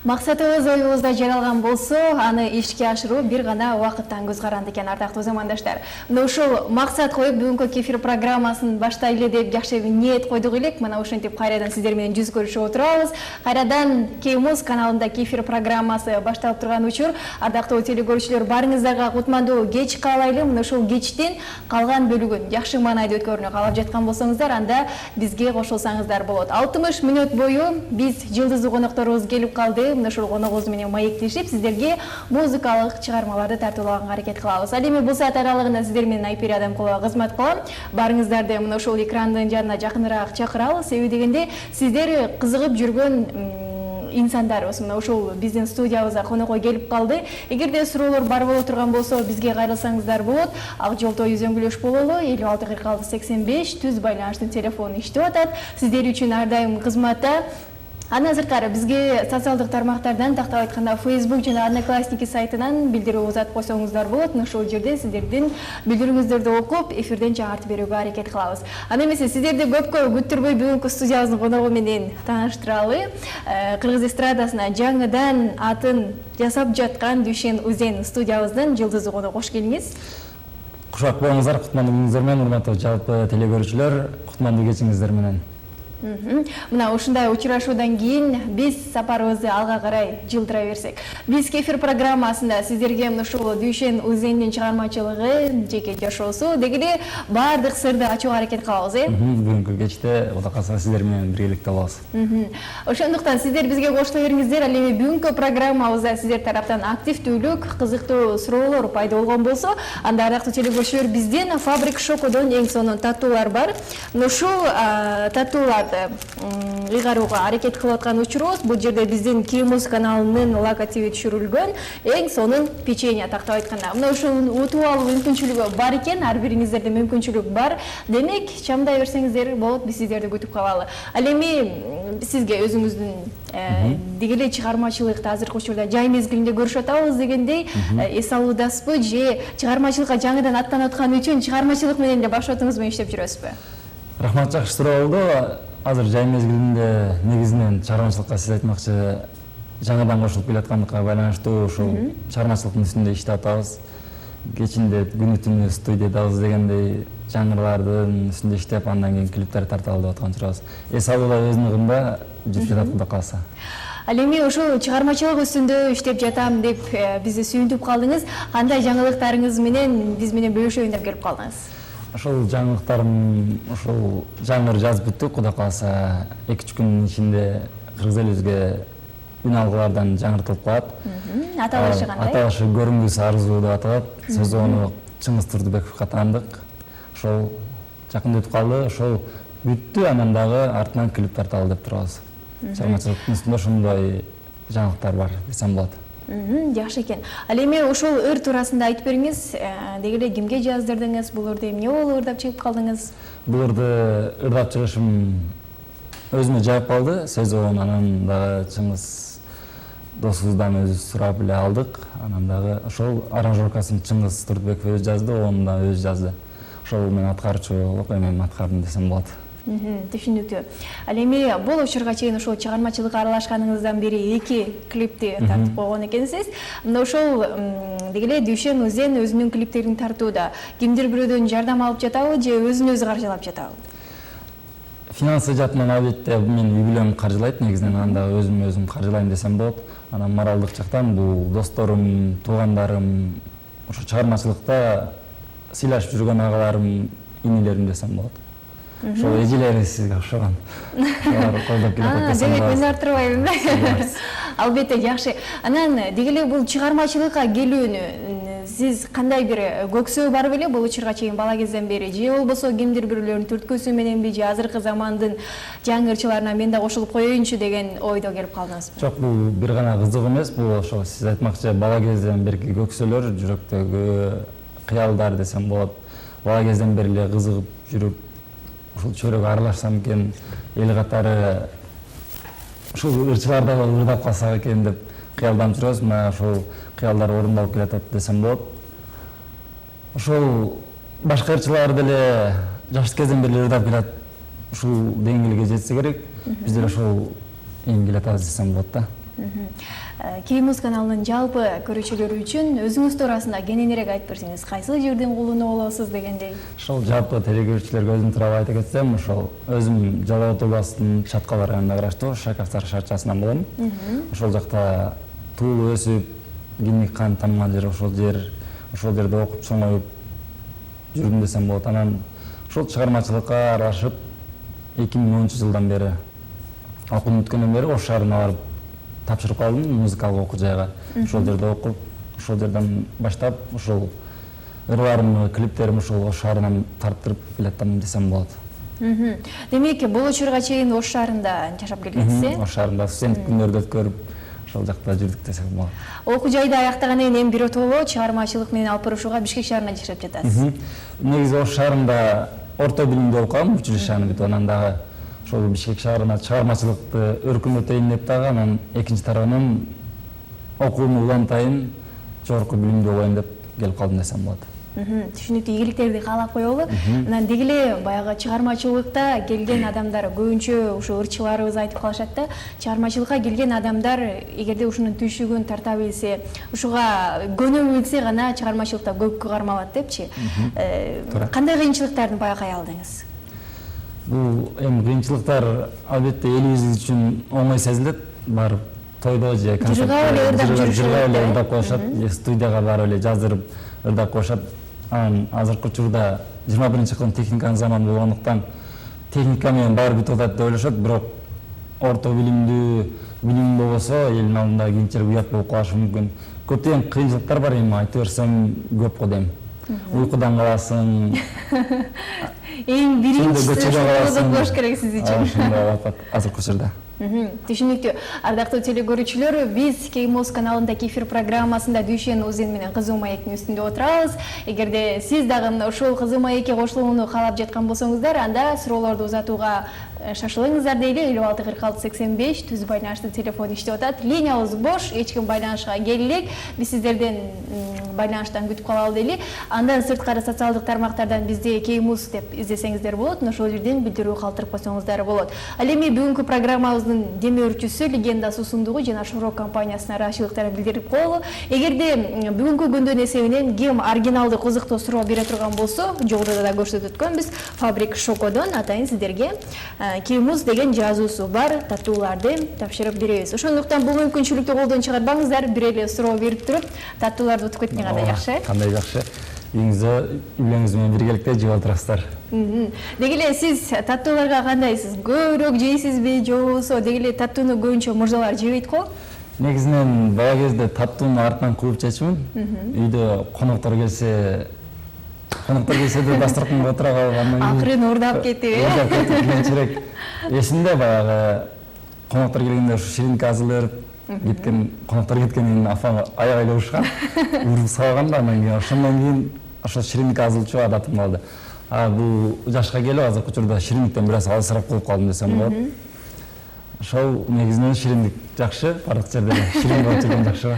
Максатыбыз оюбузда жер алган болсо, аны ишке ашыруу бир гана убакыттан көз каранды экен, ардактуу замандаштар. Мына ушул максат коюп бүгүнкү кефир программасын баштайлы деп жакшы ниет койдук элек. Мына ошентип кайрадан сиздер менен жүз көрүшүп отурабыз. Кайрадан Кемуз каналында кефир программасы башталып турган учур. Ардактуу телекөрүүчүлөр, барыңыздарга кутмандуу кеч каалайлы. Мына ушул кечтин калган бөлүгүн жакшы маанайда өткөрүүнү каалап жаткан болсоңуздар, анда бизге кошулсаңыздар болот. 60 мүнөт бою биз жылдыздуу конокторубуз келип калды. Мына ушул коногубуз менен маектешип, сиздерге музыкалык чыгармаларды тартуулаганга аракет кылабыз. Ал эми бул саат аралыгында сиздер менен Айпери Адамкулова кызмат кылам. Барыңыздарды мына ушул экрандын жанына жакыныраак чакырабыз. Себеби дегенде сиздер кызыгып жүргөн инсандарыбыз мына ушул биздин студиябызга конокко келип калды. Эгерде суроолор бар боло турган болсо, бизге кайрылсаңыздар болот. Ак жолто үзөңгүлөш бололу. 564685 түз байланыштын телефону иштеп атат. Сиздер үчүн ар дайым кызматта. Аны азыркары бизге социалдык тармактардан, тактап айтканда Facebook жана Одноклассники сайтынан билдирүү узатып койсоңуздар болот. Ошол жерде сиздердин билдирүүңүздөрдү окуп, эфирден чыгартып берүүгө аракет кылабыз. Аны эмесе сиздерди көпкө күттүрбөй бүгүнкү студиябыздын коногу менен тааныштыралы. Кыргыз эстрадасына жаңыдан атын жасап жаткан Дүйшен Узен студиябыздын жылдыздуу коногу. Кош келиңиз. Кушак болуңуздар, кутмандуу күнүңүздөр менен, урматтуу жалпы телекөрүүчүлөр, кутмандуу кечиңиздер менен. Мына ушундай учурашуудан кийин биз сапарыбызды алга карай жылдыра берсек. Биз кефир программасында сиздерге мына ушул Дүйшен Узендин чыгармачылыгы, жеке жашоосу дегеле баардык сырды ачууга аракет кылабыз, Бүгүнкү кечте Кудай кааласа сиздер менен биргеликте болобуз. Ошондуктан сиздер бизге кошула бериңиздер. Ал эми бүгүнкү программабызда сиздер тараптан активдүүлүк, кызыктуу суроолор пайда болгон болсо, анда ардактуу телекөрүүчүлөр, бизден Фабрик Шокодон эң сонун таттуулар бар. Мына ушул таттуулар ыйгарууга аракет кылып аткан учурубуз. Бул жерде биздин Кемуз каналынын логотиби түшүрүлгөн эң сонун печенье, тактап айтканда. Мына ушул утуп алуу мүмкүнчүлүгү бар экен, ар бириңиздерде мүмкүнчүлүк бар. Демек, чамдай берсеңиздер болот, биз сиздерди күтүп калалы. Ал эми сизге өзүңүздүн дегеле чыгармачылыкты азыркы учурда жай мезгилинде көрүшүп атабыз дегендей эс алуудасызбы, же чыгармачылыкка жаңыдан аттанып аткан үчүн чыгармачылык менен эле башкортуңуз менен иштеп жүрөсүзбү? Рахмат, жакшы суроо болду. Азыр жай мезгилинде негизинен чыгармачылыкка сиз айтмакчы жаңыдан кошулуп келаткандыкка байланыштуу ушул чыгармачылыктын үстүндө иштеп атабыз. Кечинде күнү түнү студиядабыз дегендей жаңырлардын үстүндө иштеп, андан кийин клиптер тарталы деп аткан турабыз. Эс алуу өзүнүн ырында жүрүп жатат, Кудай кааласа. Ал эми ушул чыгармачылык үстүндө иштеп жатам деп бизди сүйүнтүп калдыңыз. Кандай жаңылыктарыңыз менен биз менен бөлүшөйүн деп келип калдыңыз? Ошол жаңылыктарым, ошол жаңыр жазып бүттүк, Кудай кааласа 2-3 күндүн ичинде кыргыз элибизге үн алгылардан жаңыртылып калат. Аталышы кандай? Аталышы Көрүнгүс арзуу деп аталат. Сөзүнү Чыңгыз Турдубековго таандык. Ошол жакында өтүп калды. Ошол бүттү, анан дагы артынан клип тарталы деп турабыз. Чыгармачылыктын үстүндө ошондой жаңылыктар бар десем болот. Жакшы экен. Ал эми ушул ыр туурасында айтып бериңиз. Дегеле кимге жаздырдыңыз? Бул ырды эмне болуп ырдап чыгып калдыңыз? Бул ырды ырдап чыгышым өзүмө жайып калды. Сөзүн анан дагы Чыңгыз досубуздан өзү сурап эле алдык. Анан дагы ошол аранжировкасын Чыңгыз Турдубеков өзү жазды, onu да өзү жазды. Ошол мен аткаруучу болуп, мен аткардым десем болот. Түшүнүктүү. Ал эми бул учурга чейин ошол чыгармачылыкка аралашканыңыздан бери 2 клипти тартып койгон экенсиз. Мына ошол дегеле Дүйшен Узен өзүнүн клиптерин тартууда кимдир бирөөдөн жардам алып жатабы, же өзүн өзү каржылап жатабы? Финансы жактан албетте мен үй бүлөм каржылайт, негизинен анда өзүм каржылайм десем болот. Анан моралдык жактан бул досторум, туугандарым, ошо чыгармачылыкта сыйлашып жүргөн агаларым, инилерим десем болот. Ошол эжелери сизге окшогон. Алар колдоп келип атат. Демек мен артырбайм. Албетте жакшы. Анан дегеле бул чыгармачылыкка келүүнү сиз кандай бир көксөө бар беле бул учурга чейин бала кезден бери, же болбосо кимдир бирөөлөрдүн түрткүсү мененби, же азыркы замандын жаңы ырчыларына мен да кошулуп коеюнчу деген ойдо келип калдыңызбы? Жок, бул бир гана кызык эмес, бул ошо сиз айтмакчы бала кезден берки көксөлөр, жүрөктөгү кыялдар десем болот. Бала кезден бери эле кызыгып жүрүп, ушул чөйрөгө аралашсам экен, эл катары ушул ырчыларда ырдап калсак экен деп кыялданып жүрөбүз. Мына ошол кыялдар орундалып келатат десем болот. Ошол башка ырчылар деле жаш кезден бери ырдап келат. Ушул деңгээлге жетсе керек. Биз деле ошол эң келатабыз десем болот да. Кеймус каналынын жалпы көрүүчүлөрү үчүн өзүңүз туурасында кененирээк айтып берсеңиз, кайсыл жерден колунуп аласыз дегендей. Ошол жалпы телекөрүүчүлөргө өзүм тууралуу айта кетсем, ошол өзүм Жалал Ата областынын Чаткал районуна караштуу Шакавсар шаарчасынан болом. Ошол жакта туулуп өсүп, киндик кан тамган жер ошол жерде окуп чоңоюп жүрдүм десем болот. Анан ошол чыгармачылыкка аралашып 2010-жылдан бери окуп бүткөндөн бери Ош шаарына барып тапшырып калдым музыкалык окуу жайга. Ошол жерде окуп, ошол жерден баштап ошол ырларымды, клиптеримди ошол Ош шаарынан тарттырып келатам десем болот. Демек, бул учурга чейин Ош шаарында жашап келгенсиз, Ош шаарында студенттик күндөрдү өткөрүп, ошол жакта жүрдүк десек болот. Окуу жайды аяктагандан кийин эми биротоло чыгармачылык менен алып барышууга Бишкек шаарына жашап жатасыз. Негизи Ош шаарында орто билимди окуп калдым, училищени бүтүп, анан дагы ошол Бишкек шаарына чыгармачылыкты өркүндөтөйүн деп дагы анан экинчи тарабынан окуумду улантайын, жогорку билимди болоюн деп келип калдым десем болот. Түшүнүктүү ийгиликтерди каалап коелу. Анан деги эле баягы чыгармачылыкта келген адамдар көбүнчө ушу ырчыларыбыз айтып калышат да, чыгармачылыкка келген адамдар эгерде ушунун түйшүгүн тарта билсе, ушуга көнө билсе гана чыгармачылыкта көпкө кармалат депчи. Кандай кыйынчылыктарды байкай алдыңыз? Бул эми кыйынчылыктар албетте элибиз үчүн оңой сезилет. Барып тойдо же концертте жыргап эле ырдап коюшат, же студияга барып эле жаздырып ырдап коюшат. Анан азыркы учурда 21-кылым техниканын заманы болгондуктан техника менен баары бүтүп атат деп ойлошот, бирок орто билим болбосо элдин алдында кийинчерээк уят болуп калышы мүмкүн. Көптөгөн кыйынчылыктар бар, эми айта берсем көп го дейм. Уйкудан каласың. Эң биринчиси ошол болуш керек сиз үчүн. Ошондой болуп атат азыркы учурда. Түшүнүктүү. Ардактуу телекөрүүчүлөр, биз Кеймус каналында кефир программасында Дүйшен Озен менен Кызыл маектин үстүндө отурабыз. Эгерде сиз дагы ошол Кызыл маекке кошулууну каалап жаткан болсоңуздар, анда суроолорду узатууга шашылыңыздар дейли. 56-46-85 түз байланыштуу телефон иштеп атат. Линиябыз бош, эч ким байланышка келе элек. Биз сиздерден байланыштан күтүп калалы дейли. Андан сырткары социалдык тармактардан бизди Кеймус деп издесеңиздер болот, ошол жерден билдирүү калтырып койсоңуздар болот. Ал эми бүгүнкү программабыздын демөөрчүсү Легенда суусундугу жана Шорок компаниясына ыраазычылыктарын билдирип коелу. Эгерде бүгүнкү күндүн эсебинен ким оригиналдуу кызыктуу суроо бере турган болсо, жогоруда да көрсөтүп өткөнбүз, Фабрик Шокодон атайын сиздерге Кеймус деген жазуусу бар таттууларды тапшырып беребиз. Ошондуктан бул мүмкүнчүлүктү колдон чыгарбаңыздар, бир эле суроо берип туруп, таттууларды утуп кеткенге кандай жакшы. Кандай жакшы. Үйүңүздө үйлөрүңүз менен биргеликте жеп отурасыздар. Деги эле сиз таттууларга кандайсыз? Көбүрөөк жейсизби, же болбосо деги эле таттууну көбүнчө мырзалар жебейт го? Негизинен бала кезде таттууну артынан кууп жечүмүн. Үйдө коноктор келсе да дасторконго отура калып, андан кийин акырын уурдап кетип, Уурдап кетип кийинчерээк эсимде баягы коноктор келгенде ушу ширинке азылдырып кеткен, коноктор кеткенден кийин апам аяк айлабышкан, уруп салган да, андан кийин ошондон кийин ошо ширинке азылчу адатым калды. Бул жашка келип азыркы учурда шириндиктен бир аз алысыраак болуп калдым десем болот. Ошол негизинен шириндик жакшы, бардык жерде ширин болуп жүргөн жакшы.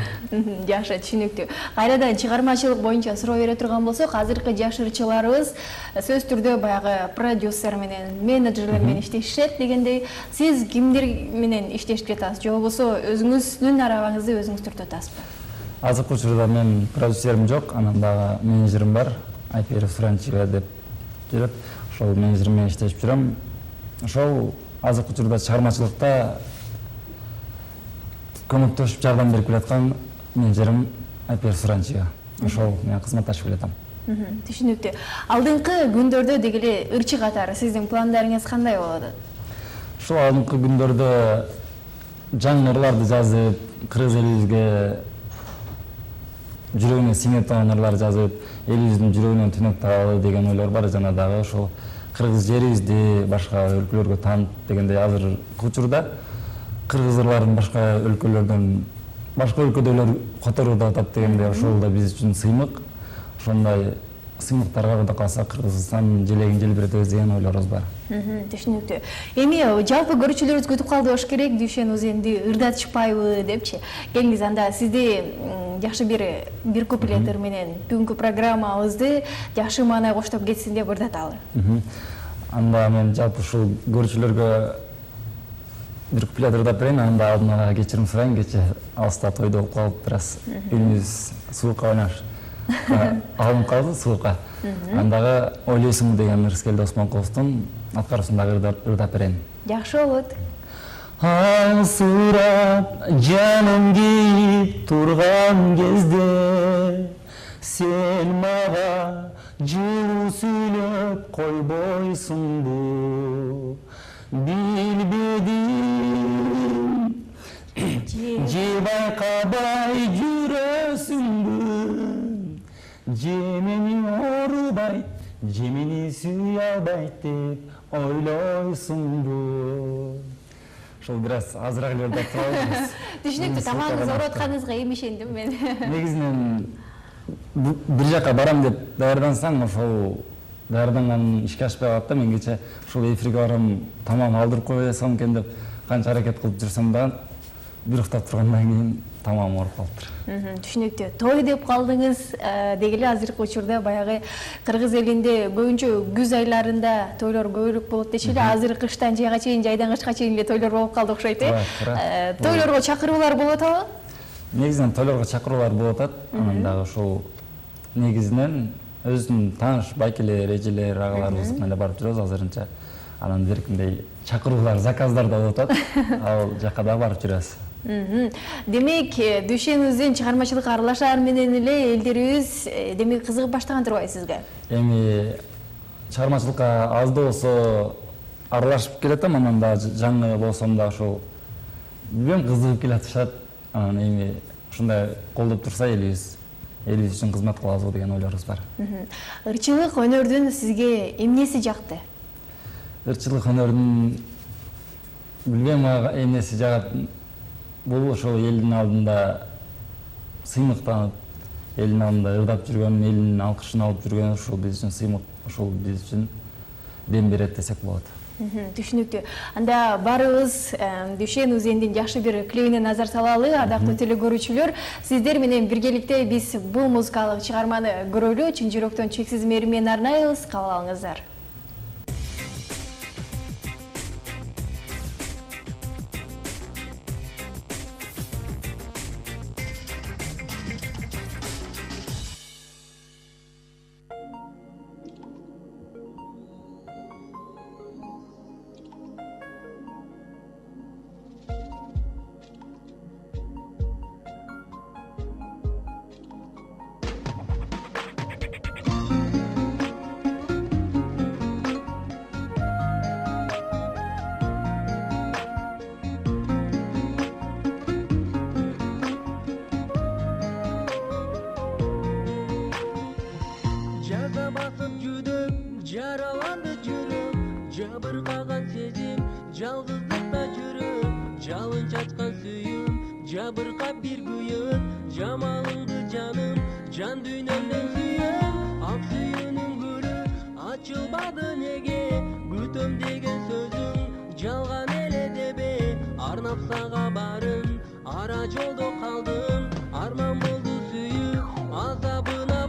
Жакшы, түшүнүктүү. Кайрадан чыгармачылык боюнча суроо бере турган болсок, азыркы жаш ырчыларыбыз сөз түрдө баягы продюсер менен, менеджерлер менен иштешет дегендей, сиз кимдер менен иштешип жатасыз? Же болбосо өзүңүздүн арабаңызды өзүңүз түртүп атасызбы? Азыркы учурда мен продюсерим жок, анан дагы менеджерим бар, Айпер Франчева деп жүрөт. Ошол менеджер менен иштешип жүрөм. Ошол азыркы учурда чыгармачылыкта көмөктөшүп жардам берип келаткан менеджерим Айпер Франчева. Ошол менен кызматташып келатам. Түшүнүктүү. Алдыңкы күндөрдө деги эле ырчы катары сиздин пландарыңыз кандай болот? Ушул алдыңкы күндөрдө жаңы ырларды жазып, кыргыз элибизге жүрөгүнө сиңип турган ырлар жазып, элибиздин жүрөгүнөн түнөк табалы деген ойлор бар. Жана дагы ошол кыргыз жерибизди башка өлкөлөргө таанытып дегендей, азыркы учурда кыргыз ырларын башка өлкөлөрдөн, башка өлкөдөлөр которууда атат дегендей, ошол да биз үчүн сыймык. Ошондой сыймыктарга Кудай кааласа Кыргызстан желегин желбиретебиз деген ойлорубуз бар. Түшүнүктүү. Эми жалпы көрүүчүлөрүбүз күтүп калды болуш керек, Дүйшен Озенди ырдатышпайбы депчи. Келиңиз, анда сизди жакшы бир куплет ыр менен бүгүнкү программабызды жакшы маанай коштоп кетсин деп ырдаталы. Анда мен жалпы ушул көрүүчүлөргө бир куплет ырдап берейин, анда алдына кечирим сурайын. Кече алыста тойдо болуп калып, бир аз үйүбүз суукка байланыш алынып калды, суукка. Андагы ойлойсуңбу деген Рыскелди Осмонкуловдун аткаруусундагы ырдап берейин. Жакшы болот. Алсырап жаным кейип турган кезде сен мага жылуу сүйлөп койбойсуңбу, билбедим же байкабай жүрөсүңбү, же мени оорубайт, же мени сүйө албайт деп ойлойсуңбу. Ошол бир аз азыраак эле ырдап турабыз. Түшүнүктүү, тамагыңыз ооруп атканыңызга эми мен. Негизинен бир жака барам деп даярдансаң, ошол даярданган ишке ашпай калат да. Мен кече ушул эфирге барам, тамам алдырып коесам экен деп канча аракет кылып жүрсөм да, бир уктап тургандан кийин тамам ооруп калыптыр. Түшүнүктүү. Той деп калдыңыз, деги эле азыркы учурда баягы кыргыз элинде көбүнчө күз айларында тойлор көбүрөөк болот деши эле, азыр кыштан жайга чейин, жайдан кышка чейин эле тойлор болуп калды окшойт, Тойлорго чакыруулар болуп атабы? Негизинен тойлорго чакыруулар болуп атат. Анан дагы ушул негизинен өзүнүн тааныш байкелер, эжелер, агаларыбыз менен барып жүрөбүз азырынча. Анан беркиндей чакыруулар, заказдар да болуп атат. Ал жака да барып жүрөбүз. Демек, Дүйшенибиздин чыгармачылыкка аралашаар менен эле элдерибиз демек кызыгып баштаган турбайбы сизге? Эми чыгармачылыкка аз да болсо аралашып келатам, анан да жаңы болсом да ошол билбейм, кызыгып келатышат. Анан эми ушундай колдоп турса элибиз үчүн кызмат кылабыз деген ойлорубуз бар. Ырчылык өнөрдүн сизге эмнеси жакты? Ырчылык өнөрдүн билбейм, эмнеси жагат. Бул ошол элдин алдында сыймыктанып, элдин алдында ырдап жүргөн, элдин алкышын алып жүргөн ушул биз үчүн сыймык, ушул биз үчүн дем берет десек болот. Түшүнүктүү. Анда барыбыз Дүйшен Үзендин жакшы бир клибине назар салалы, ардактуу телекөрүүчүлөр. Сиздер менен биргеликте биз бул музыкалык чыгарманы көрөлү, чын жүрөктөн чексиз мээрим менен арнайбыз, кабыл алыңыздар. Жараланды жүрөм, жабыркаган сезим, жалгыздыкта жүрөм, жалын чачкан сүйүм, жабыркап бир күйөт, жамалыңды жаным, жан дүйнөмдөн сүйөм, ак сүйүүнүн гүлү ачылбады неге, күтөм деген сөзүң жалган эле дебе, арнап сага барын, ара жолдо калдым, арман болду сүйүү, азабына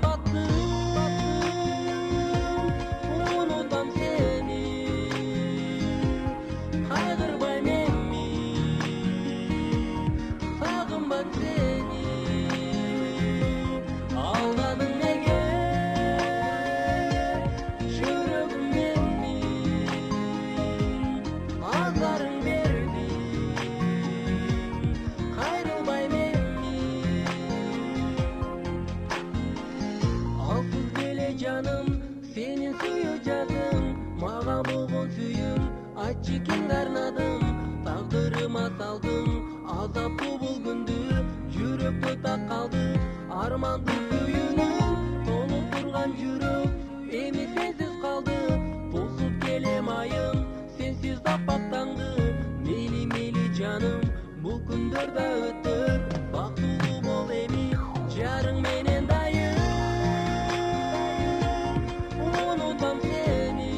Чекин арнадым, тагдырыма салдым, азаптуу бул күндү, жүрөккө так калды, армандын сүйүүнүн толуп турган жүрөк, эми сенсиз калды, тосуп келем айым, сенсиз таппактанды, мейли мейли жаным, бул күндөр да өтөр, бактылуу бол эми, жарың менен дайым, унутам сени.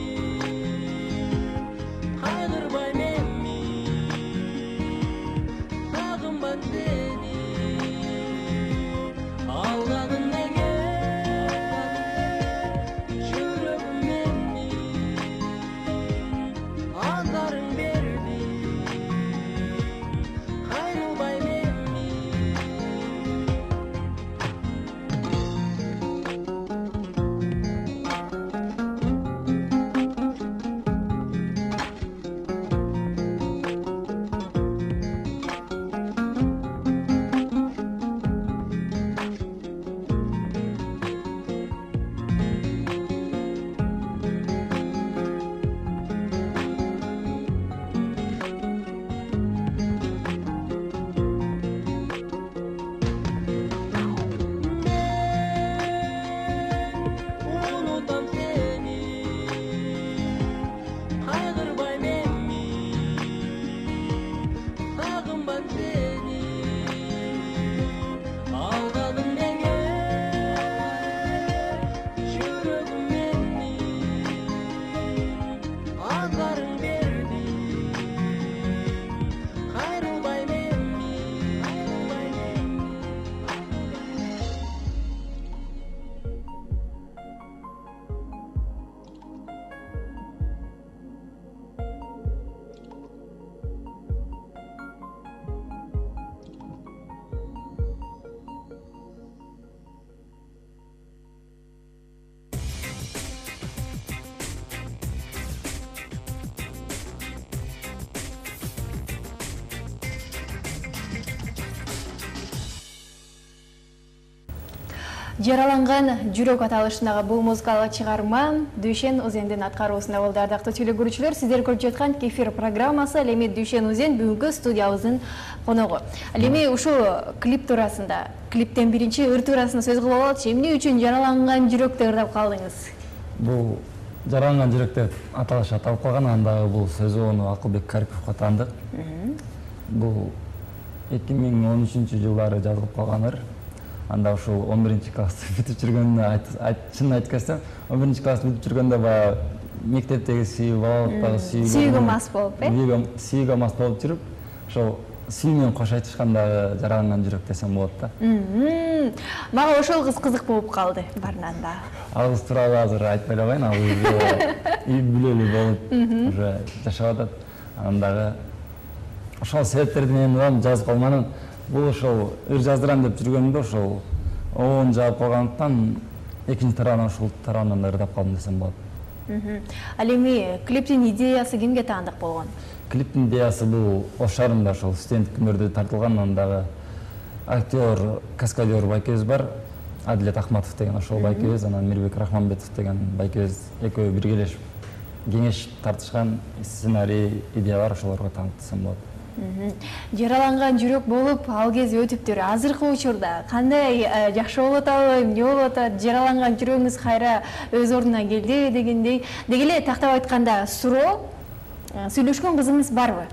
Жараланган жүрөк аталышындагы бул музыкалык чыгарма Дүйшен Узендин аткаруусунда болду. Ардактуу телекөрүүчүлөр, сиздер көрүп жаткан Кефир программасы ал эми Дүйшен Узен бүгүнкү студиябыздын коногу. Ал эми ушул клип туурасында, клиптен биринчи ыр туурасында сөз кылып алалы. Эмне үчүн жараланган жүрөктө ырдап калдыңыз? Бул жараланган жүрөк деп аталыш аталып калган, андагы бул сөзү ону Акылбек Кариповго таандык. Бул 2013-жылдары жазылып калган ыр. Анда ушул 11-класс бүтүп жүргөндө чын айтып кетсем, 11-класс бүтүп жүргөндө баягы мектептеги балалыктагы сүйүүгө мас болуп, сүйүүгө мас болуп жүрүп, ошол сүй менен кош айтышкандагы жараланган жүрөк десем болот да. Мага ошол кыз кызык болуп калды барынан да. Ал кыз тууралуу азыр айтпай эле коеюн, ал үй бүлөлүү болуп уже жашап атат. Анан дагы ошол себептерден эми жазып калмадым. Бул ошол ыр жаздырам деп жүргөндө ошол оон жаап калгандыктан экинчи тарабынан ушул тарабынан да ырдап калдым десем болот. Ал эми клиптин идеясы кимге таандык болгон? Клиптин идеясы бул Ош шаарында ошол студент күнүмөрдө тартылган. Андагы актер, каскадер байкебиз бар, Адилет Ахматов деген ошол байкебиз, анан Мирбек Рахманбетов деген байкебиз экөө биргелешип кеңешип тартышкан сценарий, идеялар ошолорго таандык десем болот. Жараланган жүрөк болуп, ал кез өтүптүр. Азыркы учурда кандай жакшы болуп атабы, эмне болуп атат? Жараланган жүрөгүңүз кайра өз ордуна келди дегендей. Деги эле тактап айтканда суроо, сүйлөшкөн кызыңыз барбы?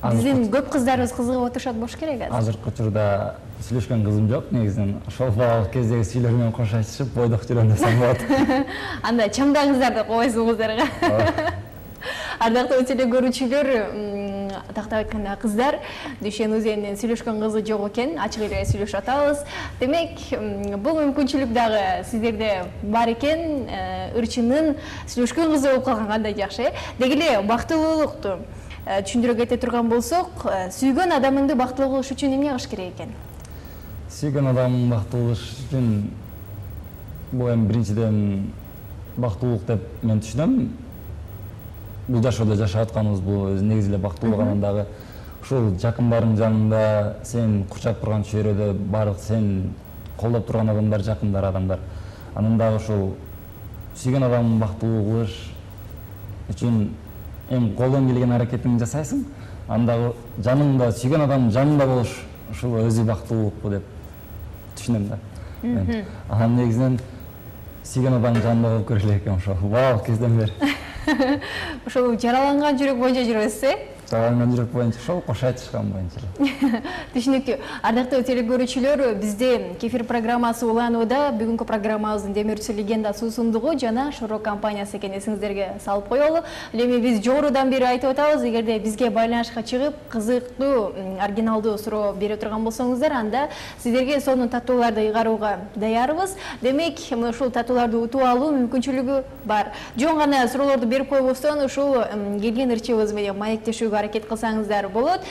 Биздин көп кыздарыбыз кызыгып отурушат болуш керек азыр. Азыркы учурда сүйлөшкөн кызым жок, негизинен ошол балалык кездеги сүйүлөр менен кош айтышып, бойдок жүрөм десем болот. Анда чамдаңыздарды койсуңуздарга. Ардактуу телекөрүүчүлөр, тактап айтканда кыздар, Дүйшен Узендин сүйлөшкөн кызы жок экен, ачык эле сүйлөшүп атабыз. Демек, бул мүмкүнчүлүк дагы сиздерде бар экен, ырчынын сүйлөшкөн кызы болуп калган кандай жакшы. Деги эле бактылуулукту түшүндүрө кете турган болсок, сүйгөн адамыңды бактылуу кылыш үчүн эмне кылыш керек экен? Сүйгөн адамды бактылуу кылыш үчүн бул эми биринчиден бактылуулук деп мен түшүнөм. Бул жашоодо жашап атканыбыз бул өзү негизи эле бактылуулук. Анан дагы ушул жакындарың жанында, сен курчап турган чөйрөдө баардык сен колдоп турган адамдар, жакындар адамдар. Анан дагы ушул сүйгөн адамды бактылуу кылыш үчүн эми колдон келген аракетиңди жасайсың. Анан дагы жаныңда сүйгөн адамдын жанында болуш ушул өзү бактылуулук деп түшүнөм да. Анан негизинен сүйгөн адамдын жанында болуп көрүлө экен ошол балалык кезден бери. Ошол жараланган жүрөк боюнча жүрөсүз, Жараланган жүрөк боюнча ошол кош айтышкан боюнча эле. Түшүнүктүү. Ардактуу телекөрүүчүлөр, бизде Кефир программасы уланууда. Бүгүнкү программабыздын демирчи легенда суусундугу жана Шоро компаниясы экен, эсиңиздерге салып коелу. Эми биз жогорудан бери айтып атабыз, эгерде бизге байланышка чыгып, кызыктуу, оригиналдуу суроо бере турган болсоңуздар, анда сиздерге сонун таттууларды ыйгарууга даярбыз. Демек, ушул таттууларды утуп алуу мүмкүнчүлүгү бар. Жөн гана суроолорду берип койбостон, ушул келген ырчыбыз менен маектешүүгө аракет кылсаңыздар болот.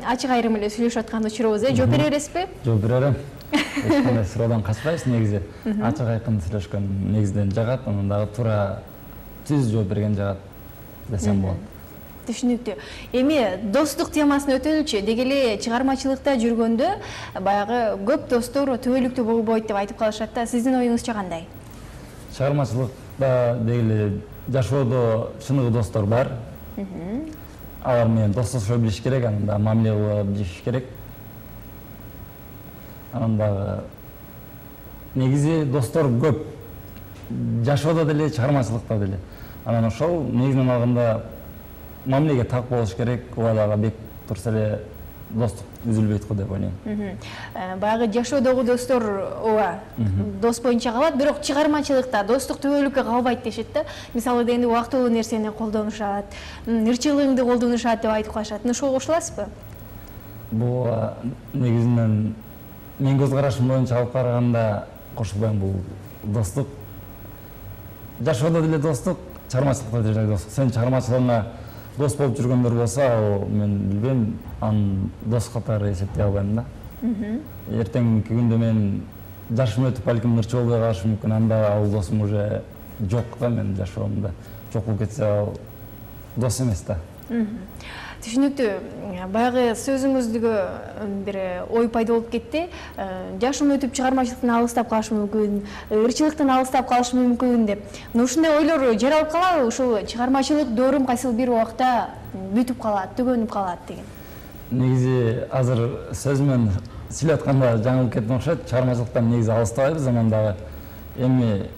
Ачык айрым эле сүйлөшүп атканды учурубуз, жооп бере бересизби? Жооп берем. Эч кандай суроодан качпайбыз негизи. Ачык айкын сүйлөшкөн негизинен жагат, анан дагы туура түз жооп берген жагат десем болот. Түшүнүктүү. Эми достук темасын өтөлүчү. Деги эле чыгармачылыкта жүргөндө баягы көп достор түбөлүктүү болбойт деп айтып калышат да. Сиздин оюңузча кандай? Чыгармачылыкта деги эле жашоодо чыныгы достор бар. Алар менен достошо билиш керек, анан да мамиле кыла билиш керек. Анан дагы негизи достор көп. Жашоодо деле, чыгармачылыкта деле. Анан ошол негизинен алганда мамилеге так болуш керек, убадага бек турса эле достук үзүлбөйт го деп ойлойм. Баягы жашоодогу достор ооба дос боюнча калат, бирок чыгармачылыкта достук түбөлүккө калбайт дешет да. Мисалы дегенде убактылуу нерсени колдонушат, ырчылыгыңды колдонушат деп айтып калышат. Ошого кошуласызбы? Бул негизинен мен көз карашым боюнча алып караганда кошулбайм. Бул достук жашоодо деле достук, чыгармачылыкта деле достук. Сен чыгармачылыгыңа дос болуп жүргөндөр болсо, мен билбейм, аны дос катары эсептей албайм да. Эртеңки күндө мен жашым өтүп, балким ырчы болбой калышым мүмкүн, анда ал досум уже жок да, менин жашоомдо жок болуп кетсе, ал дос эмес да. Түшүнүктүү. Баягы сөзүңүздөгү бир ой пайда болуп кетти. Жашым өтүп чыгармачылыктан алыстап калыш мүмкүн, ырчылыктан алыстап калыш мүмкүн деп. Ушундай ойлор жаралып калабы? Ушул чыгармачылык доорум кайсыл бир убакта бүтүп калат, төгөнүп калат деген. Негизи азыр сөз менен сүйлөп атканда жаңылып кеттим окшойт. Чыгармачылыктан негизи алыстабайбыз, анан дагы эми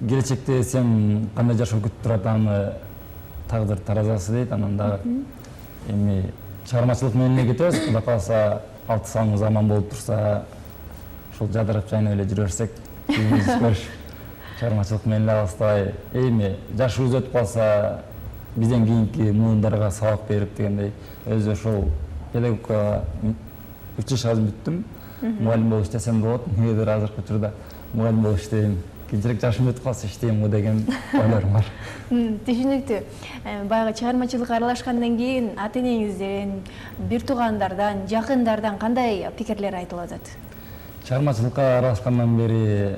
келечекте сен кандай жашоо күтүп турат аны тагдыр таразасы дейт. Анан дагы эми чыгармачылык менен эле кетебиз. Кудай кааласа 6 саңыбыз аман болуп турса, ушул жадырап жайнап эле жүрө берсек, чыгармачылык менен эле алыстабай. Эми жашыбыз өтүп калса, бизден кийинки муундарга сабак берип дегендей, өзү ошол педагогикага 3 жашка бүттүм. Мугалим болуп иштесем болот. Негедир азыркы учурда мугалим болуп иштейм. Кийинчерээк жашым өтүп калса иштейм го деген ойлорум бар. Түшүнүктүү. Баягы чыгармачылыкка аралашкандан кийин ата-энеңизден, бир туугандардан, жакындардан кандай пикирлер айтылып атат? Чыгармачылыкка аралашкандан бери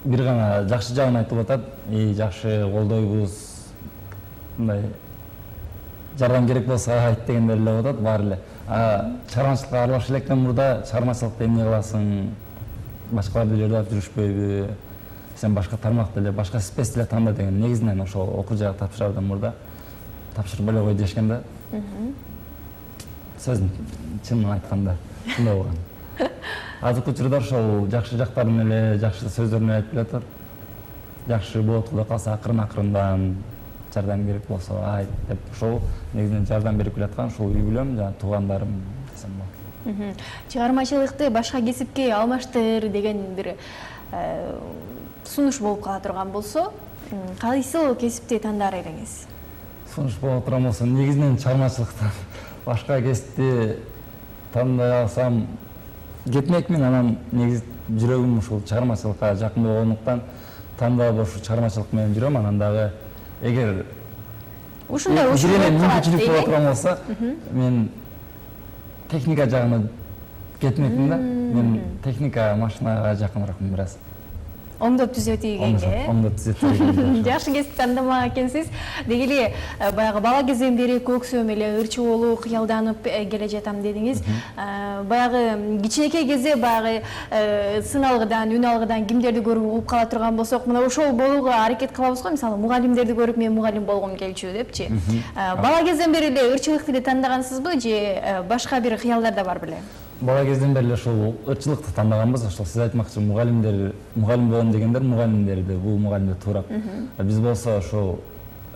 бир гана жакшы жагын айтылып атат. Жакшы колдойбуз, мындай жардам керек болсо айт дегендер эле болуп атат баары эле. Чыгармачылыкка аралашып электен мурда чыгармачылыкта эмне кыласың, башкалар деле ырдап жүрүшпөйбү, сен башка тармакта эле, башка спец эле танда деген негизинен ошол окуу жайга тапшырардан мурда тапшырып эле кой дешкен да. Сөзүн чынын айтканда ушундай болгон. Азыркы учурда ошол жакшы жактарын эле, жакшы сөздөрүн айтып атат. Жакшы болот, кудай каалса акырын-акырындан жардам керек болсо айт деп ошол негизинен жардам берип келаткан ушул үй бүлөм жана туугандарым десем болот. Чыгармачылыкты башка кесипке алмаштыр деген бир сунуш болуп кала турган болсо, кайсыл кесипти тандаар элеңиз? Сунуш болуп турган болсо, негизинен чыгармачылыктан башка кесипти тандай алсам кетмекмин. Анан негизи жүрөгүм ушул чыгармачылыкка жакын болгондуктан тандап ошол чыгармачылык менен жүрөм. Анан дагы эгер ушундай мүмкүнчүлүк боло турган болсо, мен техника жагына кетмекмин да. Мен техника машинага жакыныраакмын бир аз. Оңдоп түзөт ийгенге. Оңдоп түзөт ийгенге. Жакшы кесип тандамак экенсиз. Деги эле баягы бала кезден бери көксөм эле ырчы болуу кыялданып келе жатам дедиңиз. Баягы кичинекей кезде баягы сын алгыдан, үн алгыдан кимдерди көрүп угуп кала турган болсок, мына ошол болууга аракет кылабыз го. Мисалы, мугалимдерди көрүп мен мугалим болгум келчү депчи. Бала кезден бери эле ырчылыкты эле тандагансызбы же башка бир кыялдар да бар беле? Бала кезден бери ошол ырчылыкты тандаганбыз. Ошол сиз айтмакчы мугалим болом дегендер мугалимдерди, бул мугалимдер туурап. Биз болсо ошол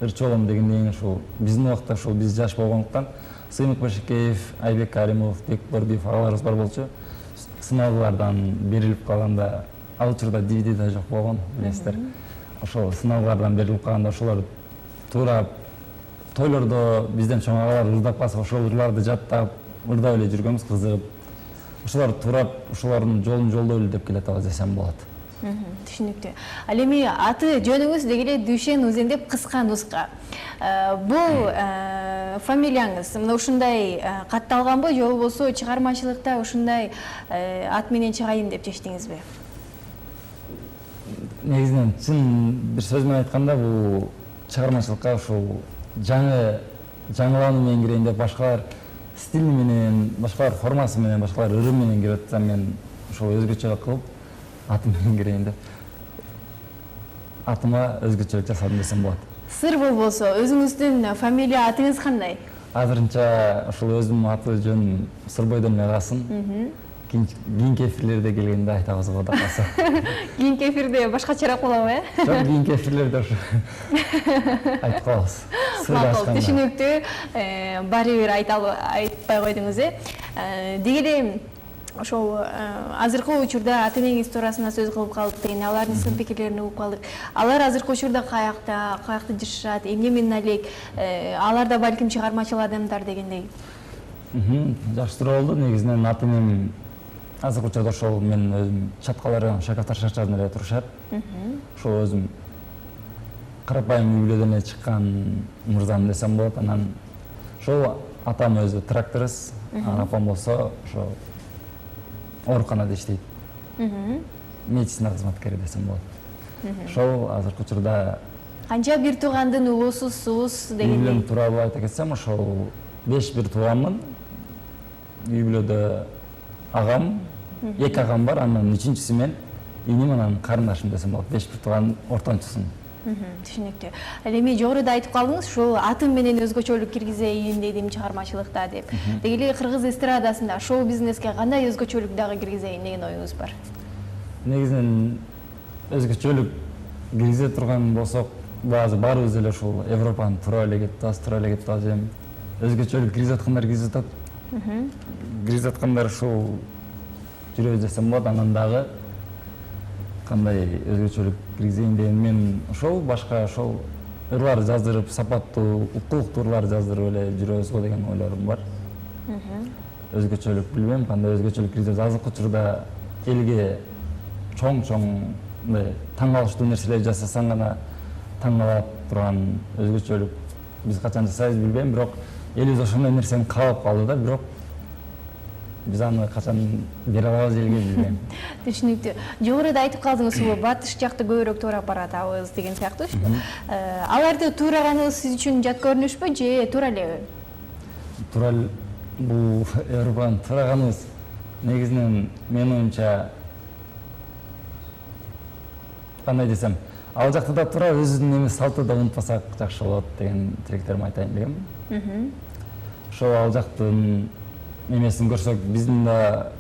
ырчы болом дегенден ошол биздин убакта ошол биз жаш болгондуктан Сыймык Башекеев, Айбек Каримов, Бек Борбиев агаларыбыз бар болчу. Сыналгылардан берилип калганда, ал учурда DVD да жок болгон, билесиздер. Ошол сыналгылардан берилип калганда ошолор туурап тойлордо бизден чоң агалар ырдап калса, ошол ырларды жаттап, ырдап эле жүргөнбүз, кызыгып. Ошолор турап, ошолордун жолун жолдоп эле деп келатабыз десем болот. Түшүнүктүү. Ал эми аты жөнүңүз деги эле Дүйшен Узен деп кыска нуска. Бул фамилияңыз мына ушундай катталганбы же болбосо чыгармачылыкта ушундай ат менен чыгайын деп чечтиңизби? Негизинен чын бир сөз менен айтканда, бул чыгармачылыкка ушул жаңылануу менен кирейин деп башкалар стили менен, башкалар формасы менен, башкалар ыры менен кирип атса, мен ошол өзгөчө кылып атым менен кирейин деп атыма өзгөчөлүк жасадым десем болот. Сыр болбосо өзүңүздүн фамилия атыңыз кандай? Азырынча ошол өзүмдүн аты жөнүм Сырбойдон эле калсын. Кийинки эфирлерде келгенде айтабыз го да калса. Кийинки эфирде башкачараак болобу, Жок, кийинки эфирлерде ошо айтып калабыз. Макул, түшүнүктүү. Баары бир айтпай койдуңуз, Деги эле ошол азыркы учурда ата-энеңиз туурасында сөз кылып калдык деген, алардын сын пикирлерин угуп калдык. Алар азыркы учурда каякта жашашат, эмне менен алек? Алар да балким чыгармачыл адамдар дегендей. Жакшы суроо болду. Негизинен ата-энем азыркы учурда ошол мен өзүм Чаткалар Шакаттар шаарында эле турушат. Ошол өзүм карапайым үй бүлөдөн эле чыккан мырзам десем болот. Анан ошол атам өзү тракторист, апам болсо ошо ооруканада иштейт. Медицина кызматкери десем болот. Ошол азыркы учурда Канча бир туугандын угуусусуз Үй дегендей? бүлөм тууралуу айта кетсем, ошол 5 бир тууганмын. Үй бүлөдө агам, 2 агам бар, анан 3-чүсү мен, иним анан карындашым десем болот. 5 бир тууган ортончусумун. Түшүнүктүү. Ал эми жогоруда айтып калдыңыз, ушул атым менен өзгөчөлүк киргизейин дедим чыгармачылыкта деп. Деги эле кыргыз эстрадасында шоу бизнеске кандай өзгөчөлүк дагы киргизейин деген оюңуз бар? Негизинен өзгөчөлүк киргизе турган болсок, баарыбыз эле ушул Европанын тура эле кетип атабыз, эми өзгөчөлүк киргизе аткандар киргизе аткандар ушул жүрөбүз десем болот. Анан дагы кандай өзгөчөлүк киргизейин деген мен ошол башка ошол ырлар жаздырып, сапаттуу, укуктуу ырлар жаздырып эле жүрөбүз го деген ойлорум бар. Өзгөчөлүк билбейм, кандай өзгөчөлүк киргизебиз. Азыркы учурда элге чоң мындай таң калыштуу нерселер жасасаң гана таң кала турган өзгөчөлүк биз качан жасайбыз билбейм, бирок элибиз ошондой нерсени каалап калды да, бирок биз аны качан бере алабыз элге билбейм. Түшүнүктүү. Жогоруда айтып калдыңыз, бул батыш жакты көбүрөөк туурап баратабыз деген сыяктуучу. Аларды туураганы сиз үчүн жат көрүнүшпү же туура элеби? Туура бул Европанын тураганыбыз негизинен менин оюмча кандай десем, ал жакта да туура, өзүбүздүн эми салтты да унутпасак жакшы болот деген тилектеримди айтайын дегем. Ошол ал жактын эмесин көрсөк, биздин да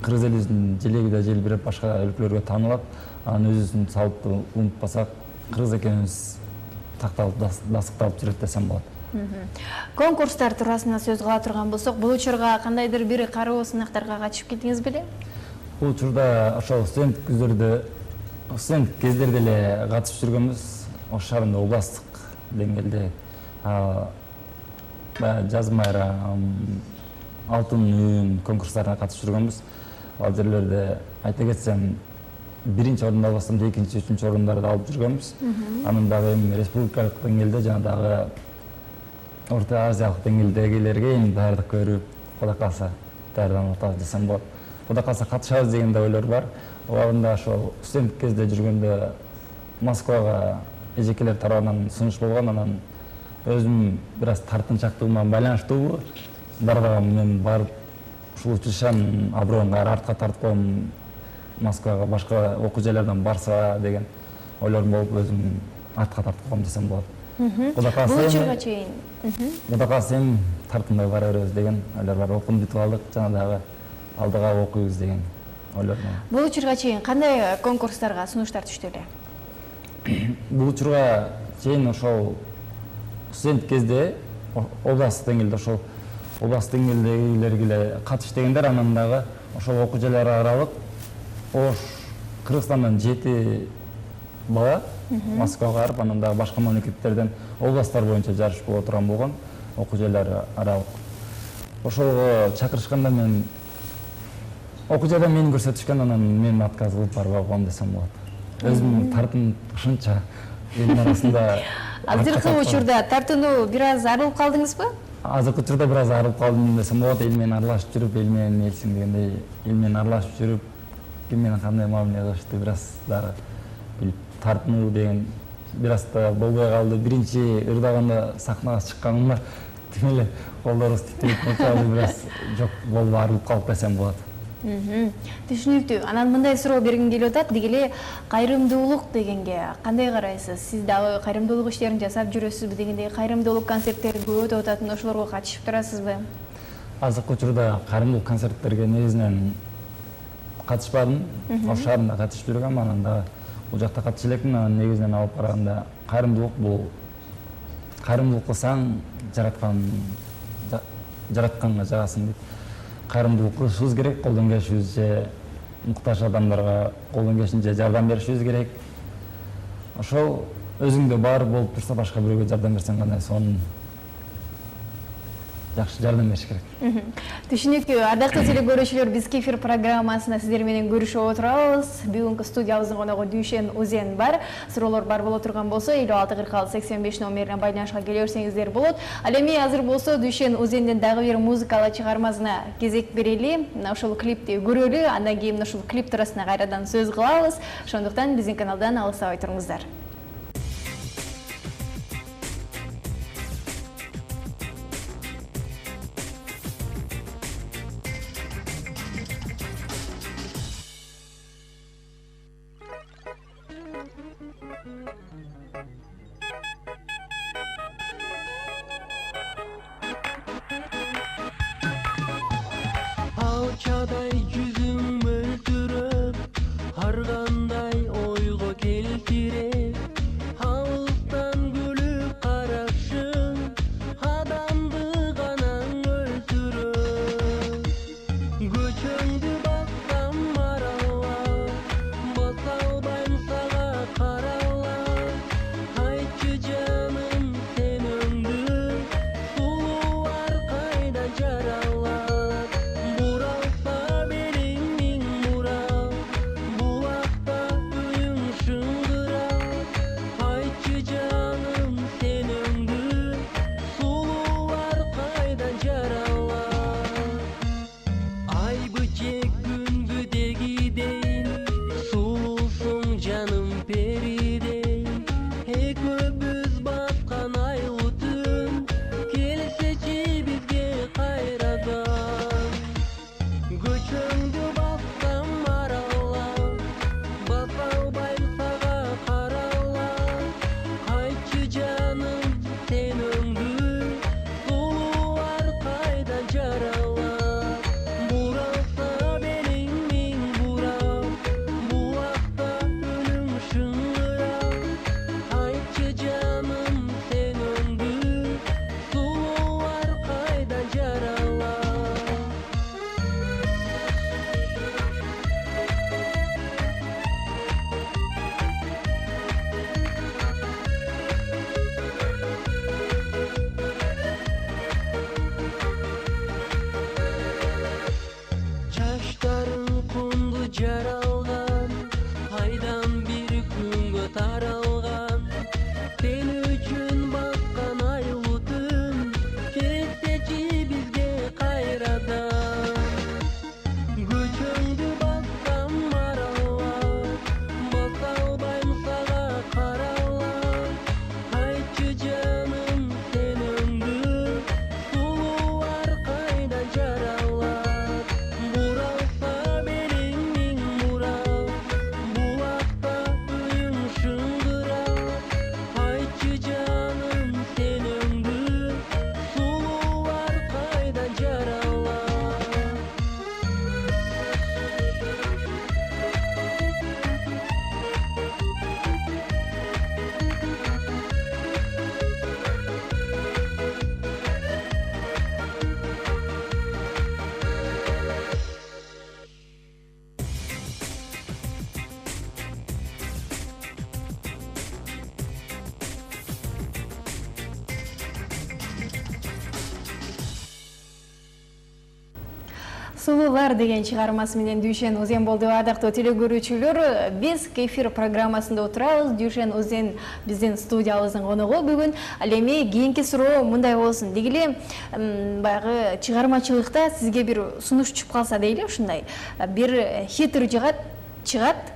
кыргыз элибиздин желеги да желбиреп башка өлкөлөргө таанылат. Анан өзүбүздүн салтты унутпасак, кыргыз экенибиз такталып, дастыкталып жүрөт десем болот. Конкурстар туурасында сөз кыла турган болсок, бул учурга кандайдыр бир кароо сынактарга катышып келдиңиз беле? Бул учурда ошол студент кездерде эле катышып жүргөнбүз. Ош шаарында областтык деңгээлде жаз майрам, алтын үн конкурстарына катышып жүргөнбүз. Ал жерлерде айта кетсем, 1-чи орунду албастан 2-чи, 3-чү орундарды алып жүргөнбүз. Анын дагы эми республикалык деңгээлде жана дагы Орто Азиялык деңгээлдегилерге эми даярдык көрүп, Кудай кааласа даярданып атабыз десем болот. Кудай кааласа катышабыз деген да ойлор бар. Убагында ошол студент кезде жүргөндө Москвага эжекелер тарабынан сунуш болгон, анан өзүм бир аз тартынчактыгыма байланыштуу барбагам, мен барып ушул учуршан аброюн кайра артка тартып коем, Москвага башка окуу жайлардан барса деген ойлорум болуп, өзүм артка тартып коем десем болот. Кудай кааласа эми тартынбай бара беребиз деген ойлор бар. Окууну бүтүп алдык, жана дагы алдыга окуйбуз деген ойлор бар. Бул учурга чейин кандай конкурстарга сунуштар түштү эле? Бул учурга чейин ошол студент кезде областтык деңгээлде ошол областтык деңгээлдегилерге эле катыш дегендер, анан дагы ошол окуу жайлар аралык Ош Кыргызстандан 7 бала Москвага барып, анан дагы башка мамлекеттерден областтар боюнча жарыш боло турган болгон, окуу жайлар аралык. Ошолго чакырышканда мен окуу жайда мени көрсөтүшкөн, анан мен отказ кылып барбай койгом десем болот. Өзүм тартын ушунча элдин арасында. Азыркы учурда тартынуу бир аз арылып калдыңызбы? Азыркы учурда бир аз арылып калдым десем болот. Эл менен аралашып жүрүп, эл менен элсиң дегендей, эл менен аралашып жүрүп, ким менен кандай мамиле кылышты бир аз дагы билип, тартынуу деген бир аз да болбой калды. Биринчи ырдаганда сахнага чыкканымда тим эле колдорубуз титирип калды, бир аз жок болуп арылып калып десем болот. Түшүнүктүү. Анан мындай суроо бергим келип атат. Деги эле кайрымдуулук дегенге кандай карайсыз? Сиз дагы кайрымдуулук иштерин жасап жүрөсүзбү? Дегендей кайрымдуулук концерттери көп өтүп атат, ошолорго катышып турасызбы? Азыркы учурда кайрымдуулук концерттерге негизинен катышпадым. Ош шаарында катышып жүргөм, анан дагы бул жакта катыша элекмин. Анан негизинен алып караганда кайрымдуулук бул кайрымдуулук кылсаң жаратканга жагасың дейт. Кайрымдуулук кылышыбыз керек, колдон келишибизче муктаж адамдарга колдон келишинче жардам беришибиз керек. Ошол өзүңдө бар болуп турса, башка бирөөгө жардам берсең кандай сонун жакшы жардам бериш керек. Түшүнүктүү. Ардактуу телекөрүүчүлөр, биз Кефир программасында сиздер менен көрүшүп отурабыз. Бүгүнкү студиябыздын коногу Дүйшен Узен бар. Суроолор бар боло турган болсо 564685 номерине байланышка келе берсеңиздер болот. Ал эми азыр болсо Дүйшен Узенден дагы бир музыкалык чыгармасына кезек берели. Мына ушул клипти көрөлү, андан кийин ушул клип туурасында кайрадан сөз кылабыз. Ошондуктан биздин каналдан алыстабай туруңуздар. келтирет алыстан күлүп карашың адамды гана өлтүрөт көчөңдү бассам маралап баса албайм сага каралап айтчы жаным сен өңдү сулуулар кайдан жаралат буралса белиң миң бурал булакта үнүң шыңгырат айтчы жаным сен өңдү сулуулар кайдан жаралат ай бычек күнгү дегидей сулуусуң жаным перидей экөөбүз баскан айлуу түн келсечи бизге кайрадан көчөңдү бассам маралап баса албайм сага каралап айтчы жаным сен өңдү сулуулар кайдан жаралат буралса белиң миң бурал булакта үнүң шыңгырат айтчы жаным сен өңдү сулуулар кайдан жаралат чачтарың кумду жаралган айдан бир күнгө таралган сен үчүн баскан айлуу түн келсечи бизге кайрадан көчөңдү бассам маралап баса албайм сага каралап айтчы жаным сен өңдү сулуулар кайдан жаралат буралса белиң миң бурал булакта үнүң шыңгырат айтчы жаным сен өңдү сулуулар кайдан жаралат Сулуулар деген чыгармасы менен Дүйшен Узен болду. Ардактуу телекөрүүчүлөр, биз Кефир программасында отурабыз. Дүйшен Узен биздин студиябыздын коногу бүгүн. Ал эми кийинки суроо мындай болсун. Дегиле баягы чыгармачылыкта сизге бир сунуш түшүп калса дейли, ушундай бир хитр чыгат,